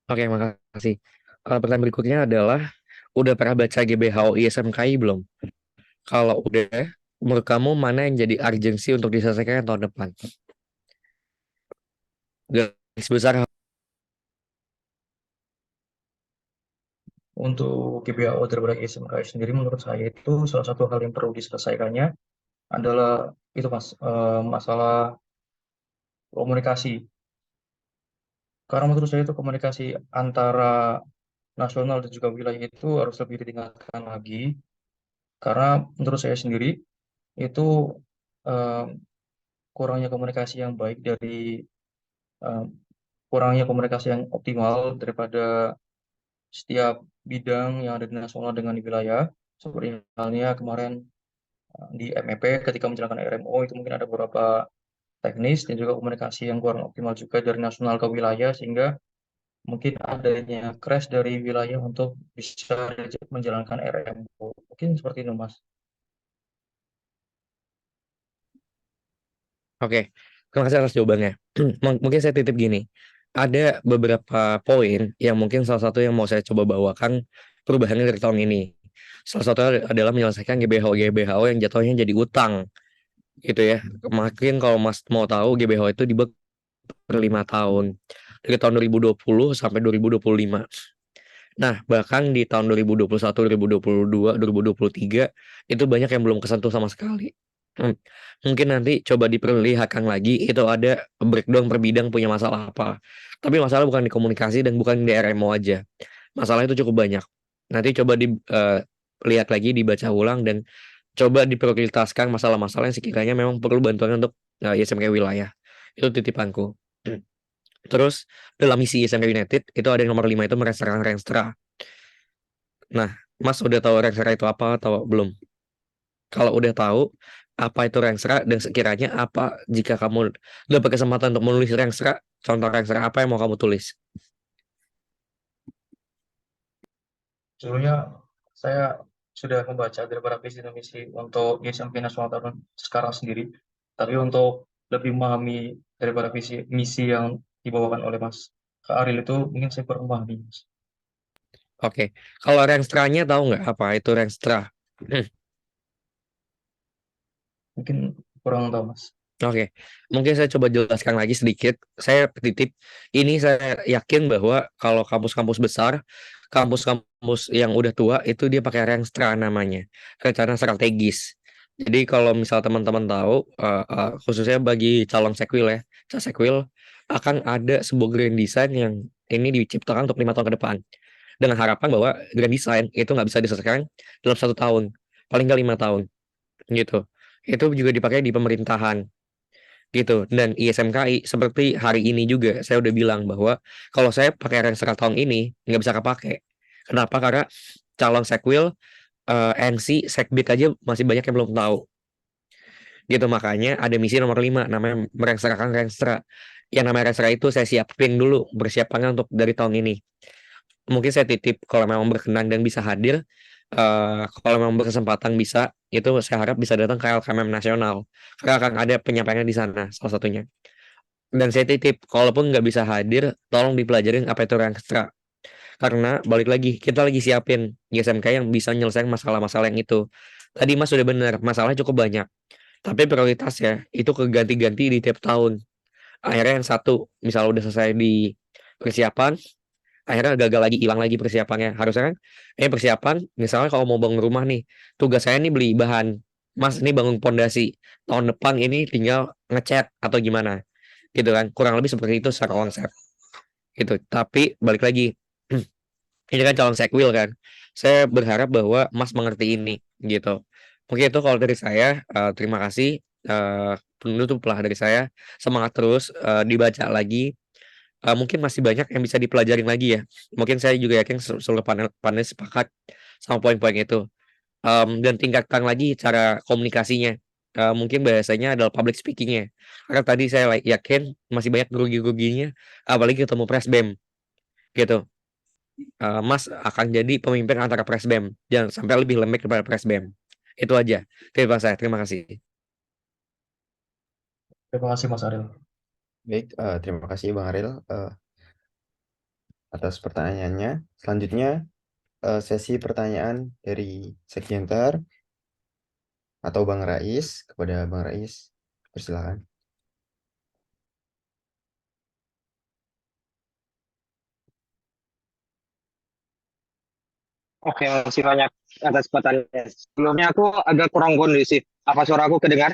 oke, makasih. Pertanyaan berikutnya adalah udah pernah baca GBHO ISMKI belum? Kalau udah, menurut kamu mana yang jadi urgensi untuk diselesaikan tahun depan? Garis besar. Untuk GBAO daripada ISMK sendiri menurut saya itu salah satu hal yang perlu diselesaikannya adalah itu Mas, masalah komunikasi. Karena menurut saya itu komunikasi antara nasional dan juga wilayah itu harus lebih ditingkatkan lagi. Karena menurut saya sendiri itu eh, kurangnya komunikasi yang baik eh, kurangnya komunikasi yang optimal daripada setiap bidang yang ada di nasional dengan di wilayah. Seperti halnya kemarin di MEP ketika menjalankan RMO itu mungkin ada beberapa teknis dan juga komunikasi yang kurang optimal juga dari nasional ke wilayah sehingga mungkin adanya crash dari wilayah untuk bisa menjalankan RMO. Mungkin seperti itu Mas. Oke, terima kasih atas jawabannya. Mungkin saya titip gini. Ada beberapa poin yang mungkin salah satu yang mau saya coba bawakan perubahannya dari tahun ini. Salah satu adalah menyelesaikan GBHO yang jatuhnya jadi utang gitu ya. Makin kalau Mas mau tahu GBHO itu dibuat per 5 tahun. Dari tahun 2020 sampai 2025. Nah, bahkan di tahun 2021, 2022, 2023 itu banyak yang belum kesentuh sama sekali. Mungkin nanti coba diperlihatkan lagi itu ada breakdown per bidang punya masalah apa. Tapi masalah bukan di komunikasi dan bukan di RMO aja. Masalah itu cukup banyak. Nanti coba lihat lagi, dibaca ulang dan coba diprioritaskan masalah-masalah yang sekiranya memang perlu bantuan untuk ISMK wilayah. Itu titipanku. Terus dalam misi ISMK United itu ada yang nomor 5 itu merasakan Renstra. Nah, Mas udah tahu Renstra itu apa atau belum? Kalau udah tahu apa itu Renstra dan sekiranya apa jika kamu dapat kesempatan untuk menulis Renstra, contoh Renstra apa yang mau kamu tulis? Sebelumnya saya sudah membaca daripada visi dan misi untuk ISMK Nasional tahun sekarang sendiri. Tapi untuk lebih memahami daripada visi misi yang dibawakan oleh Mas Kak Ariel itu mungkin saya kurang memahami Mas. Oke, kalau Renstra-nya tahu nggak apa itu Renstra? Mungkin kurang tahu Mas. Oke, mungkin saya coba jelaskan lagi sedikit. Saya titip, ini saya yakin bahwa kalau kampus-kampus besar, kampus-kampus yang udah tua itu dia pakai Renstra namanya, rencana strategis. Jadi kalau misal teman-teman tahu, khususnya bagi calon sekwil ya, casekwil akan ada sebuah grand design yang ini diciptakan untuk 5 tahun ke depan. Dengan harapan bahwa grand design itu nggak bisa diselesaikan dalam 1 tahun, paling nggak 5 tahun, gitu. Itu juga dipakai di pemerintahan, gitu. Dan ISMKI seperti hari ini juga saya udah bilang bahwa kalau saya pakai Rangsera tahun ini nggak bisa kepake. Kenapa? Karena calon sekwil, NC, Sekbid aja masih banyak yang belum tahu. Gitu makanya ada misi nomor 5 namanya merengserakan rengstra. Yang namanya rengstra itu saya siapin dulu persiapannya untuk dari tahun ini. Mungkin saya titip kalau memang berkenan dan bisa hadir, kalau memang berkesempatan bisa, itu saya harap bisa datang ke LKMM nasional. Karena akan ada penyampaiannya di sana salah satunya. Dan saya titip, kalaupun nggak bisa hadir, tolong dipelajarin apa itu rengstra. Karena balik lagi, kita lagi siapin GSMK yang bisa nyelesain masalah-masalah yang itu. Tadi Mas sudah benar, masalahnya cukup banyak. Tapi prioritasnya itu keganti-ganti di tiap tahun. Akhirnya yang satu, misal udah selesai di persiapan, akhirnya gagal lagi, hilang lagi persiapannya. Harusnya kan, persiapan, misalnya kalau mau bangun rumah nih, tugas saya nih beli bahan. Mas, ini bangun pondasi. Tahun depan ini tinggal ngecat atau gimana. Gitu kan, kurang lebih seperti itu secara konsep. Gitu. Tapi balik lagi, ini kan calon sekwil kan. Saya berharap bahwa Mas mengerti ini gitu. Mungkin itu kalau dari saya. Terima kasih. Penutup lah dari saya. Semangat terus, dibaca lagi. Mungkin masih banyak yang bisa dipelajarin lagi ya. Mungkin saya juga yakin seluruh panel sepakat sama poin-poin itu. Dan tingkatkan lagi cara komunikasinya. Mungkin bahasanya adalah public speakingnya. Karena tadi saya yakin masih banyak grogi-groginya, apalagi ketemu presbem gitu. Mas akan jadi pemimpin antara Presbem. Jangan sampai lebih lembek daripada Presbem. Itu aja. Terima kasih. Terima kasih. Terima kasih Mas Ariel. Baik, terima kasih Bang Aril atas pertanyaannya. Selanjutnya sesi pertanyaan dari Sekjenter atau Bang Rais. Kepada Bang Rais, persilakan. Oke, masih banyak atas pertanyaannya. Sebelumnya aku agak kurang kondusif. Apa suara aku kedengar?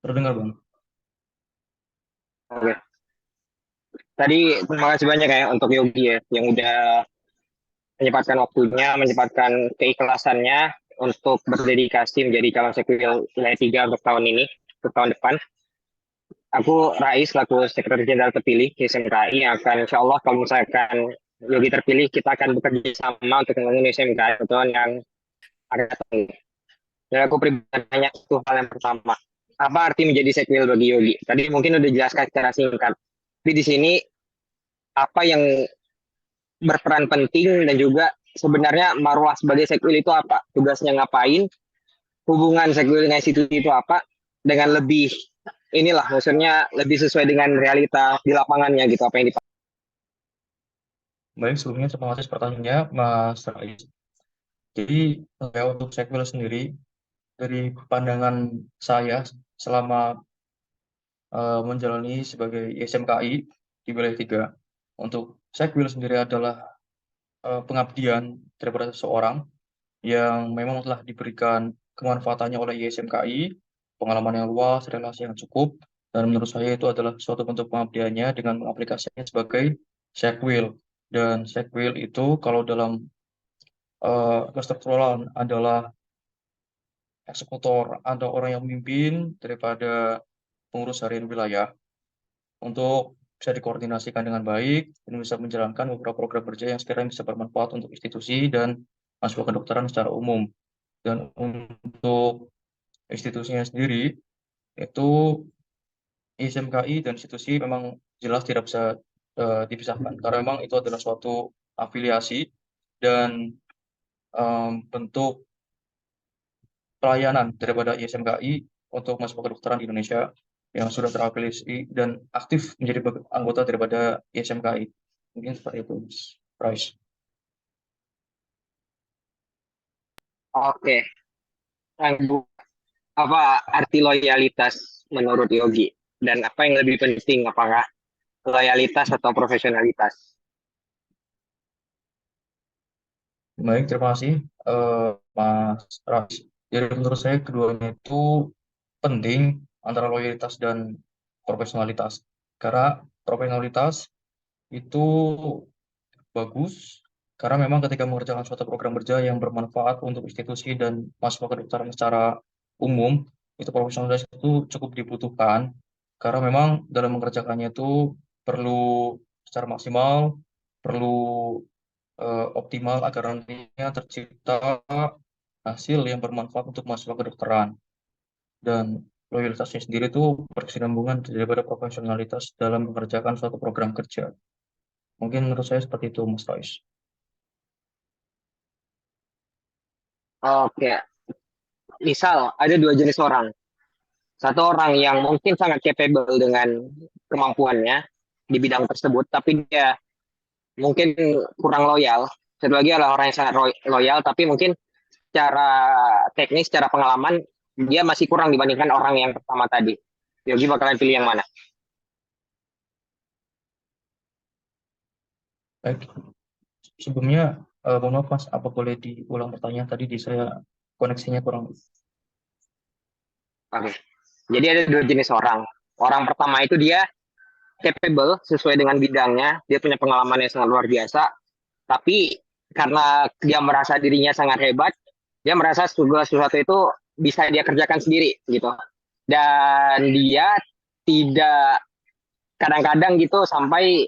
Terdengar Bang. Oke. Tadi terima kasih banyak ya untuk Yogi ya, yang udah menyempatkan waktunya, menyempatkan keikhlasannya untuk berdedikasi menjadi calon sekwil wilayah 3 untuk tahun ini, untuk tahun depan. Aku Rais, selaku Sekretaris Jenderal terpilih SMKI, yang akan insya Allah kalau misalkan Yogi terpilih, kita akan bekerja sama untuk membangun SMKI tahun yang akan datang. Dan aku pribadi tanya itu hal yang pertama. Apa arti menjadi sekwil bagi Yogi? Tadi mungkin udah dijelaskan secara singkat. Tapi di sini apa yang berperan penting dan juga sebenarnya marwah sebagai sekwil itu apa? Tugasnya ngapain? Hubungan sekwil dengan institusi itu apa? Dengan lebih inilah maksudnya lebih sesuai dengan realita di lapangannya gitu apa yang dipakai. Baik, sebelumnya terima kasih pertanyaannya Mas Rais. Jadi untuk sekwil sendiri, dari pandangan saya selama menjalani sebagai SMKI di wilayah 3, untuk sekwil sendiri adalah pengabdian daripada seseorang yang memang telah diberikan kemanfaatannya oleh ISMKI, pengalaman yang luas, relasi yang cukup, dan menurut saya itu adalah suatu bentuk pengabdiannya dengan mengaplikasikannya sebagai sekwil. Dan sekwil itu kalau dalam kestrukturalan adalah eksekutor, ada orang yang memimpin daripada pengurus harian wilayah untuk bisa dikoordinasikan dengan baik dan bisa menjalankan beberapa program kerja yang sekiranya bisa bermanfaat untuk institusi dan mahasiswa kedokteran secara umum. Dan untuk institusinya sendiri, itu ISMKI dan institusi memang jelas tidak bisa dipisahkan, karena memang itu adalah suatu afiliasi dan bentuk pelayanan daripada ISMKI untuk mahasiswa kedokteran di Indonesia yang sudah terafiliasi dan aktif menjadi anggota daripada ISMKI. Mungkin seperti itu, Mas Price. Oke, apa arti loyalitas menurut Yogi? Dan apa yang lebih penting, apakah loyalitas atau profesionalitas? Baik, terima kasih. Mas Rais. Jadi menurut saya keduanya itu penting antara loyalitas dan profesionalitas. Karena profesionalitas itu bagus karena memang ketika mengerjakan suatu program kerja yang bermanfaat untuk institusi dan mahasiswa kedokteran secara umum, itu profesionalitas itu cukup dibutuhkan karena memang dalam mengerjakannya itu perlu secara maksimal, perlu optimal agar nantinya tercipta hasil yang bermanfaat untuk mahasiswa kedokteran. Dan loyalitasnya sendiri itu berkesinambungan daripada profesionalitas dalam mengerjakan suatu program kerja. Mungkin menurut saya seperti itu, Mas Royce. Oke, misal ada dua jenis orang. Satu orang yang mungkin sangat capable dengan kemampuannya di bidang tersebut, tapi dia mungkin kurang loyal. Satu lagi adalah orang yang sangat loyal, tapi mungkin secara teknis, secara pengalaman, dia masih kurang dibandingkan orang yang pertama tadi. Yogi bakalan pilih yang mana? Baik, sebelumnya mohon maaf Mas, apa boleh diulang pertanyaan tadi di saya koneksinya kurang. Oke. Jadi ada dua jenis orang. Orang pertama itu dia capable sesuai dengan bidangnya, dia punya pengalaman yang sangat luar biasa, tapi karena dia merasa dirinya sangat hebat, dia merasa segala sesuatu itu bisa dia kerjakan sendiri gitu. Dan dia tidak kadang-kadang gitu sampai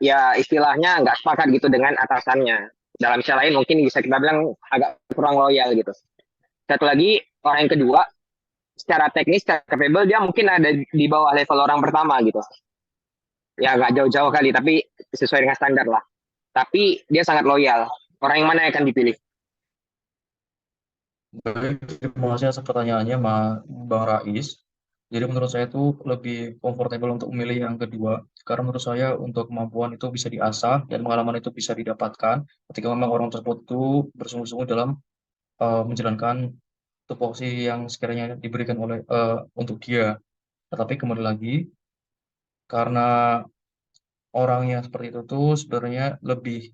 ya istilahnya nggak sepakat gitu dengan atasannya. Dalam istilah lain mungkin bisa kita bilang agak kurang loyal gitu. Satu lagi orang yang kedua secara teknis, secara capable dia mungkin ada di bawah level orang pertama gitu. Ya nggak jauh-jauh kali, tapi sesuai dengan standar lah. Tapi dia sangat loyal. Orang yang mana yang akan dipilih? Baik, terima kasih atas pertanyaannya Bang Rais. Jadi menurut saya itu lebih comfortable untuk memilih yang kedua, karena menurut saya untuk kemampuan itu bisa diasah dan pengalaman itu bisa didapatkan ketika memang orang tersebut itu bersungguh-sungguh dalam menjalankan tupoksi yang sekiranya diberikan oleh untuk dia. Tetapi kembali lagi, karena orang yang seperti itu tuh sebenarnya lebih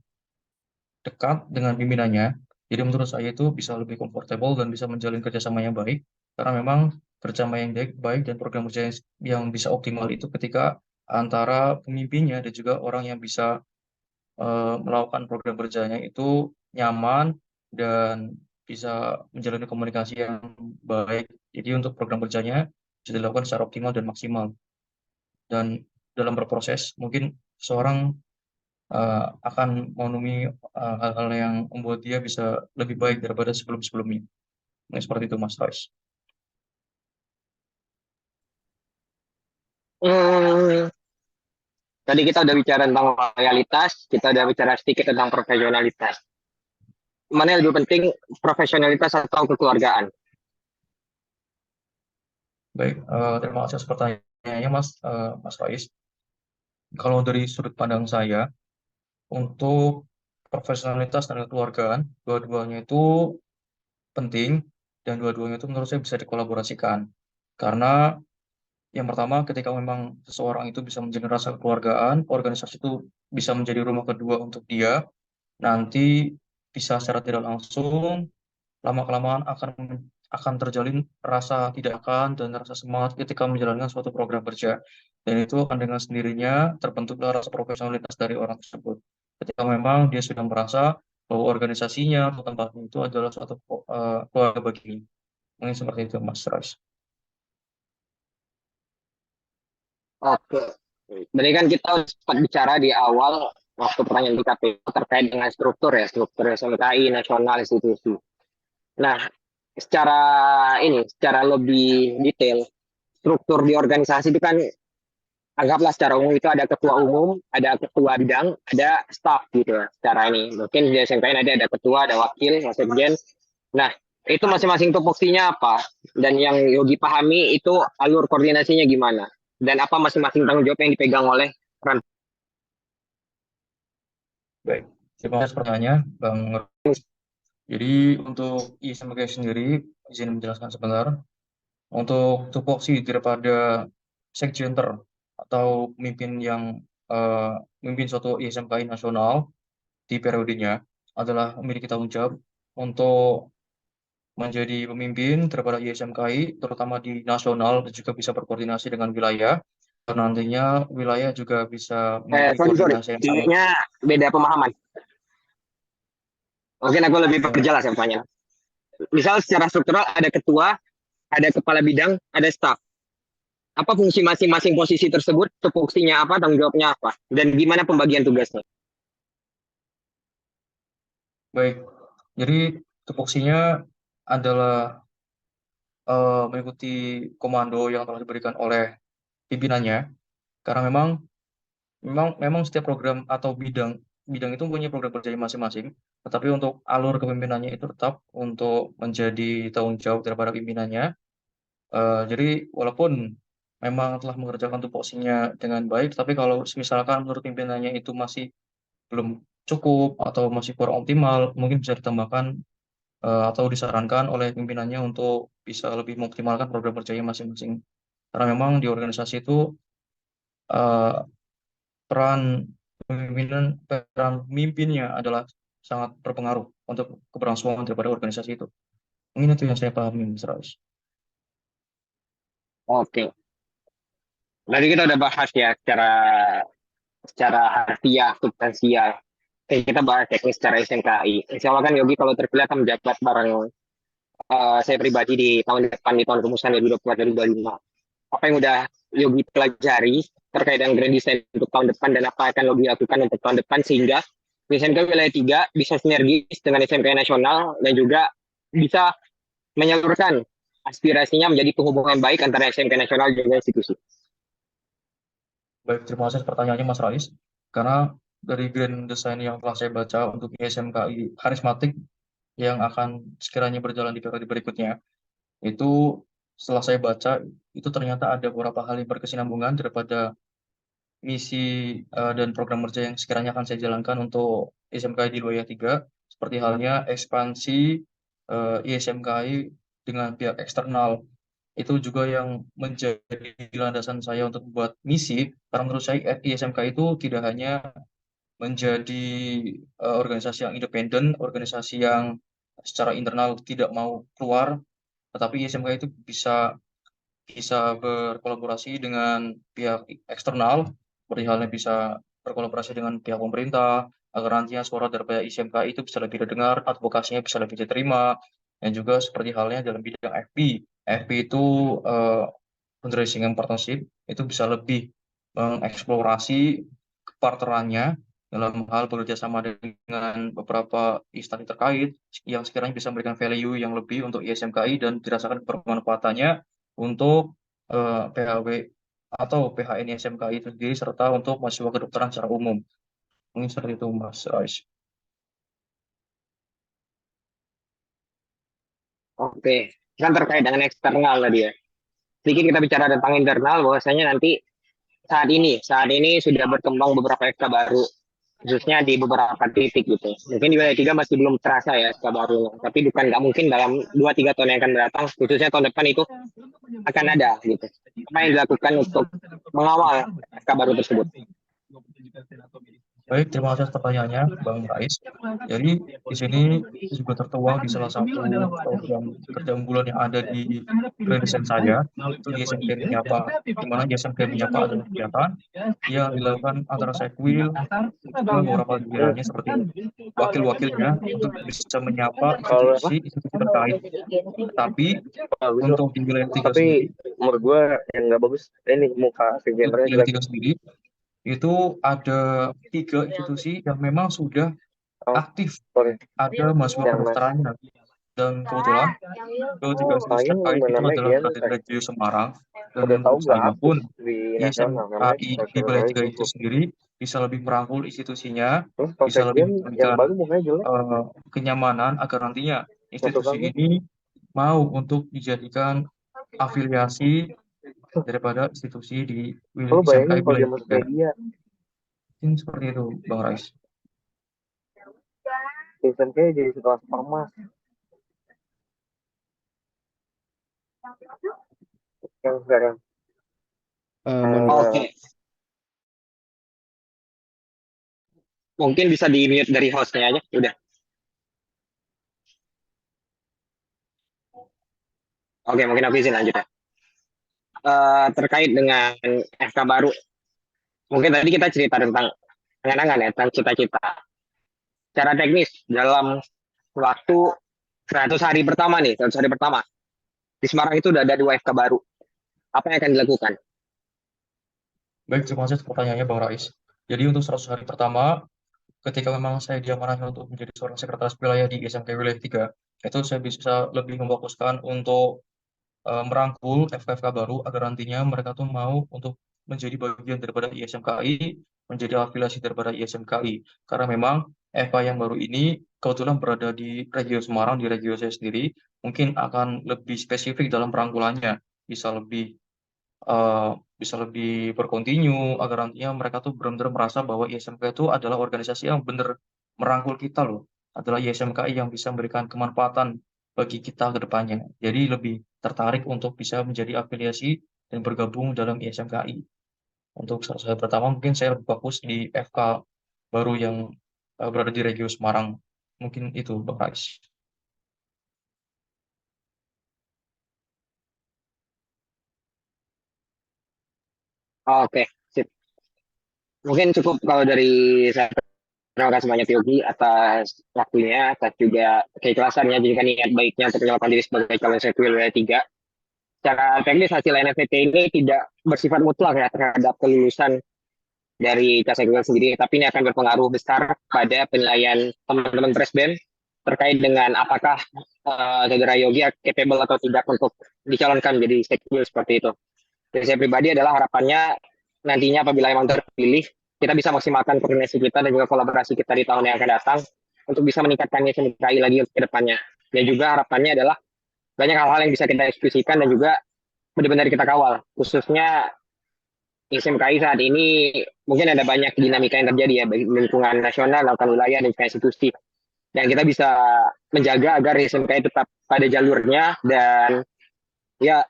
dekat dengan pimpinannya. Jadi menurut saya itu bisa lebih comfortable dan bisa menjalin kerjasama yang baik. Karena memang kerjasama yang baik dan program kerja yang bisa optimal itu ketika antara pemimpinnya dan juga orang yang bisa melakukan program kerjanya itu nyaman dan bisa menjalani komunikasi yang baik. Jadi untuk program kerjanya bisa dilakukan secara optimal dan maksimal. Dan dalam berproses mungkin seorang akan memenuhi hal-hal yang membuat dia bisa lebih baik daripada sebelum-sebelumnya. Nah, seperti itu, Mas Royce. Hmm, tadi kita udah bicara tentang loyalitas, kita udah bicara sedikit tentang profesionalitas. Mana yang lebih penting, profesionalitas atau kekeluargaan? Baik, terima kasih atas pertanyaannya, Mas Royce. Kalau dari sudut pandang saya, untuk profesionalitas dan kekeluargaan, dua-duanya itu penting dan dua-duanya itu menurut saya bisa dikolaborasikan. Karena yang pertama, ketika memang seseorang itu bisa menjadi rasa kekeluargaan, organisasi itu bisa menjadi rumah kedua untuk dia, nanti bisa secara tidak langsung lama-kelamaan akan terjalin rasa tidak akan dan rasa semangat ketika menjalankan suatu program kerja. Dan itu akan dengan sendirinya terbentuklah rasa profesionalitas dari orang tersebut. Ketika memang dia sudah merasa bahwa organisasinya atau tempatnya itu adalah suatu keluarga baginya. Mungkin seperti itu, Mas Rais. Oke. Berarti kan kita sempat bicara di awal waktu pertanyaan di KPU terkait dengan struktur SMKI, nasional, institusi. Nah, secara secara lebih detail, struktur di organisasi itu kan anggaplah secara umum itu ada ketua umum, ada ketua bidang, ada staff gitu ya, secara ini. Mungkin di SMKI ada ketua, ada wakil, sekjen. Nah, itu masing-masing tupoksinya apa? Dan yang Yogi pahami itu alur koordinasinya gimana? Dan apa masing-masing tanggung jawab yang dipegang oleh peran. Baik, terima kasih pertanyaannya, Bang. Jadi untuk ISMK sendiri, izin menjelaskan sebentar. Untuk tupoksi daripada sekjenter atau pemimpin yang memimpin suatu ISMKI nasional di periodenya adalah memiliki tanggung jawab untuk menjadi pemimpin daripada ISMKI, terutama di nasional, dan juga bisa berkoordinasi dengan wilayah. Dan nantinya wilayah juga bisa memiliki Sorry, koordinasi yang sangat kayaknya beda pemahaman. Mungkin aku lebih ya. perjelas ya pertanyaan. Misal secara struktural ada ketua, ada kepala bidang, ada staf. Apa fungsi masing-masing posisi tersebut, tupoksinya apa, tanggung jawabnya apa, dan gimana pembagian tugasnya? Baik, jadi tupoksinya adalah mengikuti komando yang telah diberikan oleh pimpinannya, karena memang setiap program atau bidang bidang itu punya program kerjanya masing-masing, tetapi untuk alur kepemimpinannya itu tetap untuk menjadi tanggung jawab daripada pimpinannya. Jadi walaupun memang telah mengerjakan tupoksinya dengan baik, tapi kalau misalkan menurut pimpinannya itu masih belum cukup atau masih kurang optimal, mungkin bisa ditambahkan atau disarankan oleh pimpinannya untuk bisa lebih mengoptimalkan program kerjanya masing-masing. Karena memang di organisasi itu eh, peran peran pemimpinnya adalah sangat berpengaruh untuk keberlangsungan daripada organisasi itu. Mungkin itu yang saya pahami, Mas Rais. Oke, tadi kita udah bahas ya secara harfiah, substansial. Oke, kita bahas teknis secara SMKI. Insya Allah kan Yogi kalau terpilih akan menjabat bareng saya pribadi di tahun depan, di tahun kemudian 2024-2025. Apa yang udah Yogi pelajari terkait dengan grand design untuk tahun depan dan apa akan Yogi lakukan untuk tahun depan sehingga SMK wilayah 3 bisa sinergis dengan SMK nasional dan juga bisa menyalurkan aspirasinya menjadi penghubungan baik antara SMK nasional dan institusi. Baik, terima kasih pertanyaannya Mas Rais. Karena dari grand design yang telah saya baca untuk ISMKI karismatik yang akan sekiranya berjalan di periode berikutnya, itu setelah saya baca, itu ternyata ada beberapa hal yang berkesinambungan daripada misi dan program kerja yang sekiranya akan saya jalankan untuk ISMKI di wilayah 3, seperti halnya ekspansi ISMKI dengan pihak eksternal. Itu juga yang menjadi landasan saya untuk membuat misi, karena menurut saya ISMKI itu tidak hanya menjadi organisasi yang independen, organisasi yang secara internal tidak mau keluar, tetapi ISMKI itu bisa bisa berkolaborasi dengan pihak eksternal, seperti halnya bisa berkolaborasi dengan pihak pemerintah, agar nantinya suara dari pihak ISMKI itu bisa lebih didengar, advokasinya bisa lebih diterima, dan juga seperti halnya dalam bidang FP. FP itu eh, fundraising and partnership, itu bisa lebih mengeksplorasi kepartnerannya dalam hal bekerja sama dengan beberapa instansi terkait yang sekiranya bisa memberikan value yang lebih untuk ISMKI dan dirasakan bermanfaatannya untuk PHW atau PHN ISMKI itu sendiri serta untuk mahasiswa kedokteran secara umum. Mungkin seperti itu, Mas Rais. Oke, kan terkait dengan eksternal tadi ya. Sedikit kita bicara tentang internal, bahwasanya nanti saat ini sudah berkembang beberapa FK baru, khususnya di beberapa titik gitu. Mungkin di wilayah 3 masih belum terasa ya FK baru, tapi bukan nggak mungkin dalam 2-3 tahun yang akan datang, khususnya tahun depan itu akan ada gitu. Apa yang dilakukan untuk mengawal FK baru tersebut? Baik, terima kasih atas pertanyaannya, Bang Rais. Jadi, di sini juga tertuang di salah satu program kerja unggulan yang ada di desain saya, itu ISMK Menyapa, di mana ISMK Menyapa adalah kegiatan yang dilakukan antara Sekwil, juga beberapa bagiannya seperti wakil-wakilnya untuk bisa menyapa Kalau apa? institusi terkait. Tetapi Bagus loh. untuk di wilayah 3 Tapi sendiri, menurut gue yang nggak bagus ini muka untuk figurennya di wilayah jelek. 3 sendiri, itu ada 3 institusi yang memang sudah Oh, aktif, sorry. ada mahasiswa Yang mas. pendaftarannya. Dan kebetulan ketiga institusi Paling terkait itu namanya adalah Gian Katedra kayak Jaya Semarang, dan udah tahu menurut gak saya aktif pun di nasional namanya ISMKI di wilayah nasionalnya 3 itu gugup. sendiri bisa lebih merangkul institusinya, Terus Pak bisa lebih Sekjen yang memberikan baru mukanya jelek kenyamanan agar nantinya masuk institusi angin. ini mau untuk dijadikan afiliasi daripada institusi di Lo ISMKI bayangin kalau dia wilayah masuk 3. media, Mungkin seperti itu, Bang Rais. sistem kayak jadi sekelas ormas yang sekarang. Mohon Oke, mungkin bisa di mute dari hostnya aja, udah. Oke, mungkin aku izin lanjut ya. Terkait dengan FK baru, mungkin tadi kita cerita tentang kenangan ya, tentang cita-cita. Secara teknis, dalam waktu 100 hari pertama nih, 100 hari pertama, di Semarang itu udah ada 2 FK baru. Apa yang akan dilakukan? Baik, terima kasih atas pertanyaannya Bang Rais. Jadi untuk 100 hari pertama, ketika memang saya diamanahkan untuk menjadi seorang sekretaris wilayah di SMK Wilayah 3, itu saya bisa lebih memfokuskan untuk merangkul FK-FK baru agar nantinya mereka tuh mau untuk menjadi bagian daripada ISMKI, menjadi afiliasi daripada ISMKI. Karena memang FK yang baru ini kebetulan berada di Regio Semarang, di Regio saya sendiri, mungkin akan lebih spesifik dalam perangkulannya, bisa lebih eh, bisa lebih berkontinu agar nantinya mereka tuh benar-benar merasa bahwa ISMK itu adalah organisasi yang benar merangkul kita loh, adalah ISMKI yang bisa memberikan kemanfaatan bagi kita ke depannya. Jadi lebih tertarik untuk bisa menjadi afiliasi dan bergabung dalam ISMKI. Untuk saya pertama mungkin saya lebih fokus di FK baru yang berada di Regio Semarang. Mungkin itu Bang Rais. Oke, sip. Mungkin cukup kalau dari saya. Terima kasih banyak Yogi atas waktunya, atas juga keikhlasannya, juga niat baiknya untuk menyalakan diri sebagai calon sektor wilayah 3. Secara teknis hasil NFPT ini tidak bersifat mutlak ya terhadap kelulusan dari Casekwil sendiri, tapi ini akan berpengaruh besar pada penilaian teman-teman Presben terkait dengan apakah saudara Yogi capable atau tidak untuk dicalonkan jadi sektor seperti itu. Dari saya pribadi adalah harapannya nantinya apabila memang terpilih, kita bisa maksimalkan koordinasi kita dan juga kolaborasi kita di tahun yang akan datang untuk bisa meningkatkan SMKI lagi ke depannya. Dan juga harapannya adalah banyak hal-hal yang bisa kita eksekusikan dan juga benar-benar kita kawal. Khususnya SMKI saat ini mungkin ada banyak dinamika yang terjadi ya, baik di lingkungan nasional, lautan wilayah, dan juga institusi. Dan kita bisa menjaga agar SMKI tetap pada jalurnya dan ya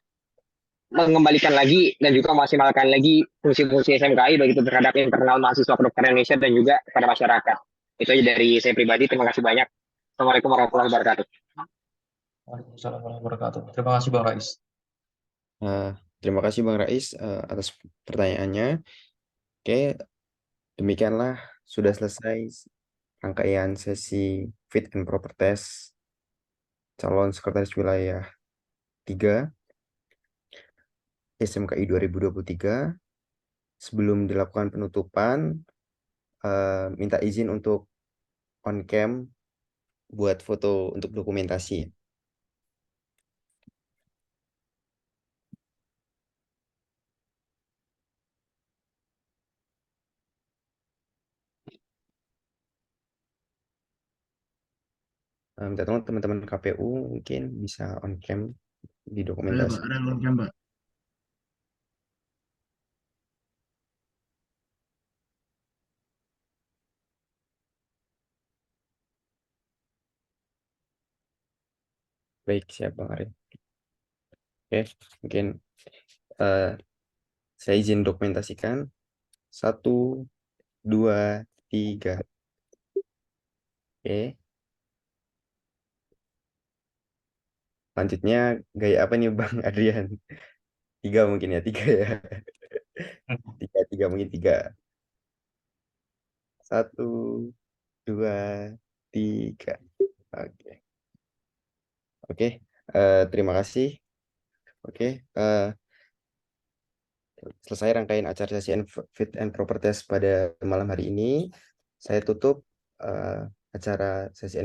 mengembalikan lagi dan juga maksimalkan lagi fungsi-fungsi SMKI baik itu terhadap internal mahasiswa kedokteran Indonesia dan juga kepada masyarakat. Itu aja dari saya pribadi. Terima kasih banyak. Assalamualaikum warahmatullahi wabarakatuh. Waalaikumsalam warahmatullahi wabarakatuh. Terima kasih Bang Rais. Terima kasih Bang Rais atas pertanyaannya. Oke, demikianlah sudah selesai rangkaian sesi fit and proper test calon sekretaris wilayah 3 SMKI 2023. Sebelum dilakukan penutupan, minta izin untuk on cam buat foto untuk dokumentasi. Minta tolong teman-teman KPU mungkin bisa on cam di Ada dokumentasi. Mbak, ada lognya Mbak. Baik, siap Bang Arif. Oke, mungkin eh, saya izin dokumentasikan. 1, 2, 3. Oke. Selanjutnya gaya apa nih Bang Adrian? 3 mungkin ya, 3 ya. 3 mungkin 3. 1, 2, 3. Oke. Oke, terima kasih. Oke, selesai rangkaian acara sesi fit and proper test pada malam hari ini. Saya tutup acara sesi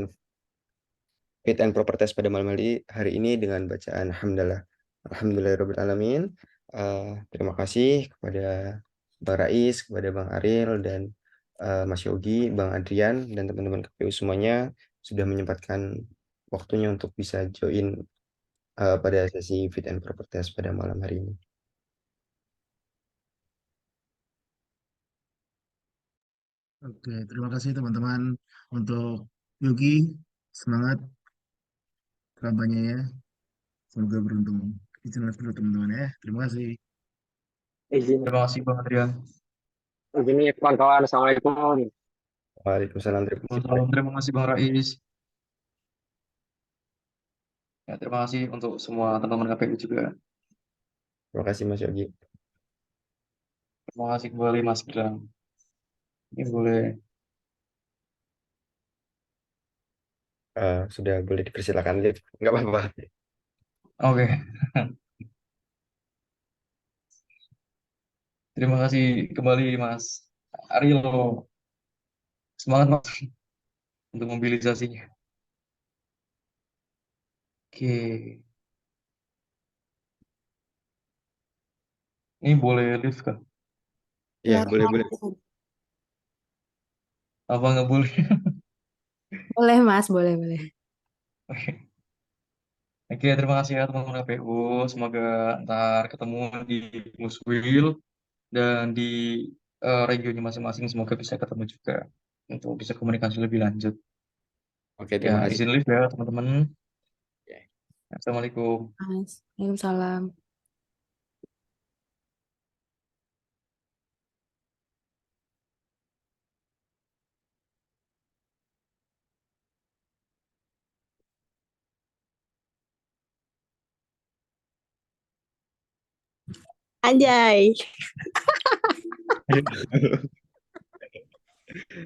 fit and proper test pada malam hari ini dengan bacaan Alhamdulillah. Alhamdulillahirrahmanirrahim. Terima kasih kepada Bang Rais, kepada Bang Aril, dan Mas Yogi, Bang Adrian, dan teman-teman KPU semuanya sudah menyempatkan waktunya untuk bisa join pada sesi fit and proper test pada malam hari ini. Oke, terima kasih teman-teman untuk Yogi. Semangat kampanye ya. Semoga beruntung. Izin dulu teman-teman ya. Terima kasih. Izin, Terima kasih Bang Adrian. izin ya kawan-kawan. Assalamualaikum. Waalaikumsalam. Terima kasih. Terima kasih Bang Rais. Ya, terima kasih untuk semua teman-teman KPU juga. Terima kasih Mas Yogi. Terima kasih kembali Mas Gilang. Ini boleh. Sudah boleh dipersilakan live, nggak apa-apa. Oke. Terima kasih kembali Mas Arilo. Semangat Mas untuk mobilisasinya. Oke. Ini boleh live kan? Ya, boleh. Apa nggak boleh? Boleh Mas, boleh boleh. Oke. Oke, terima kasih ya teman-teman KPU. Semoga ntar ketemu di Muswil dan di regionnya masing-masing. Semoga bisa ketemu juga untuk bisa komunikasi lebih lanjut. Oke, Ya, terima kasih. izin live ya teman-teman. Ya. Assalamualaikum. Mas, Waalaikumsalam. Anjay.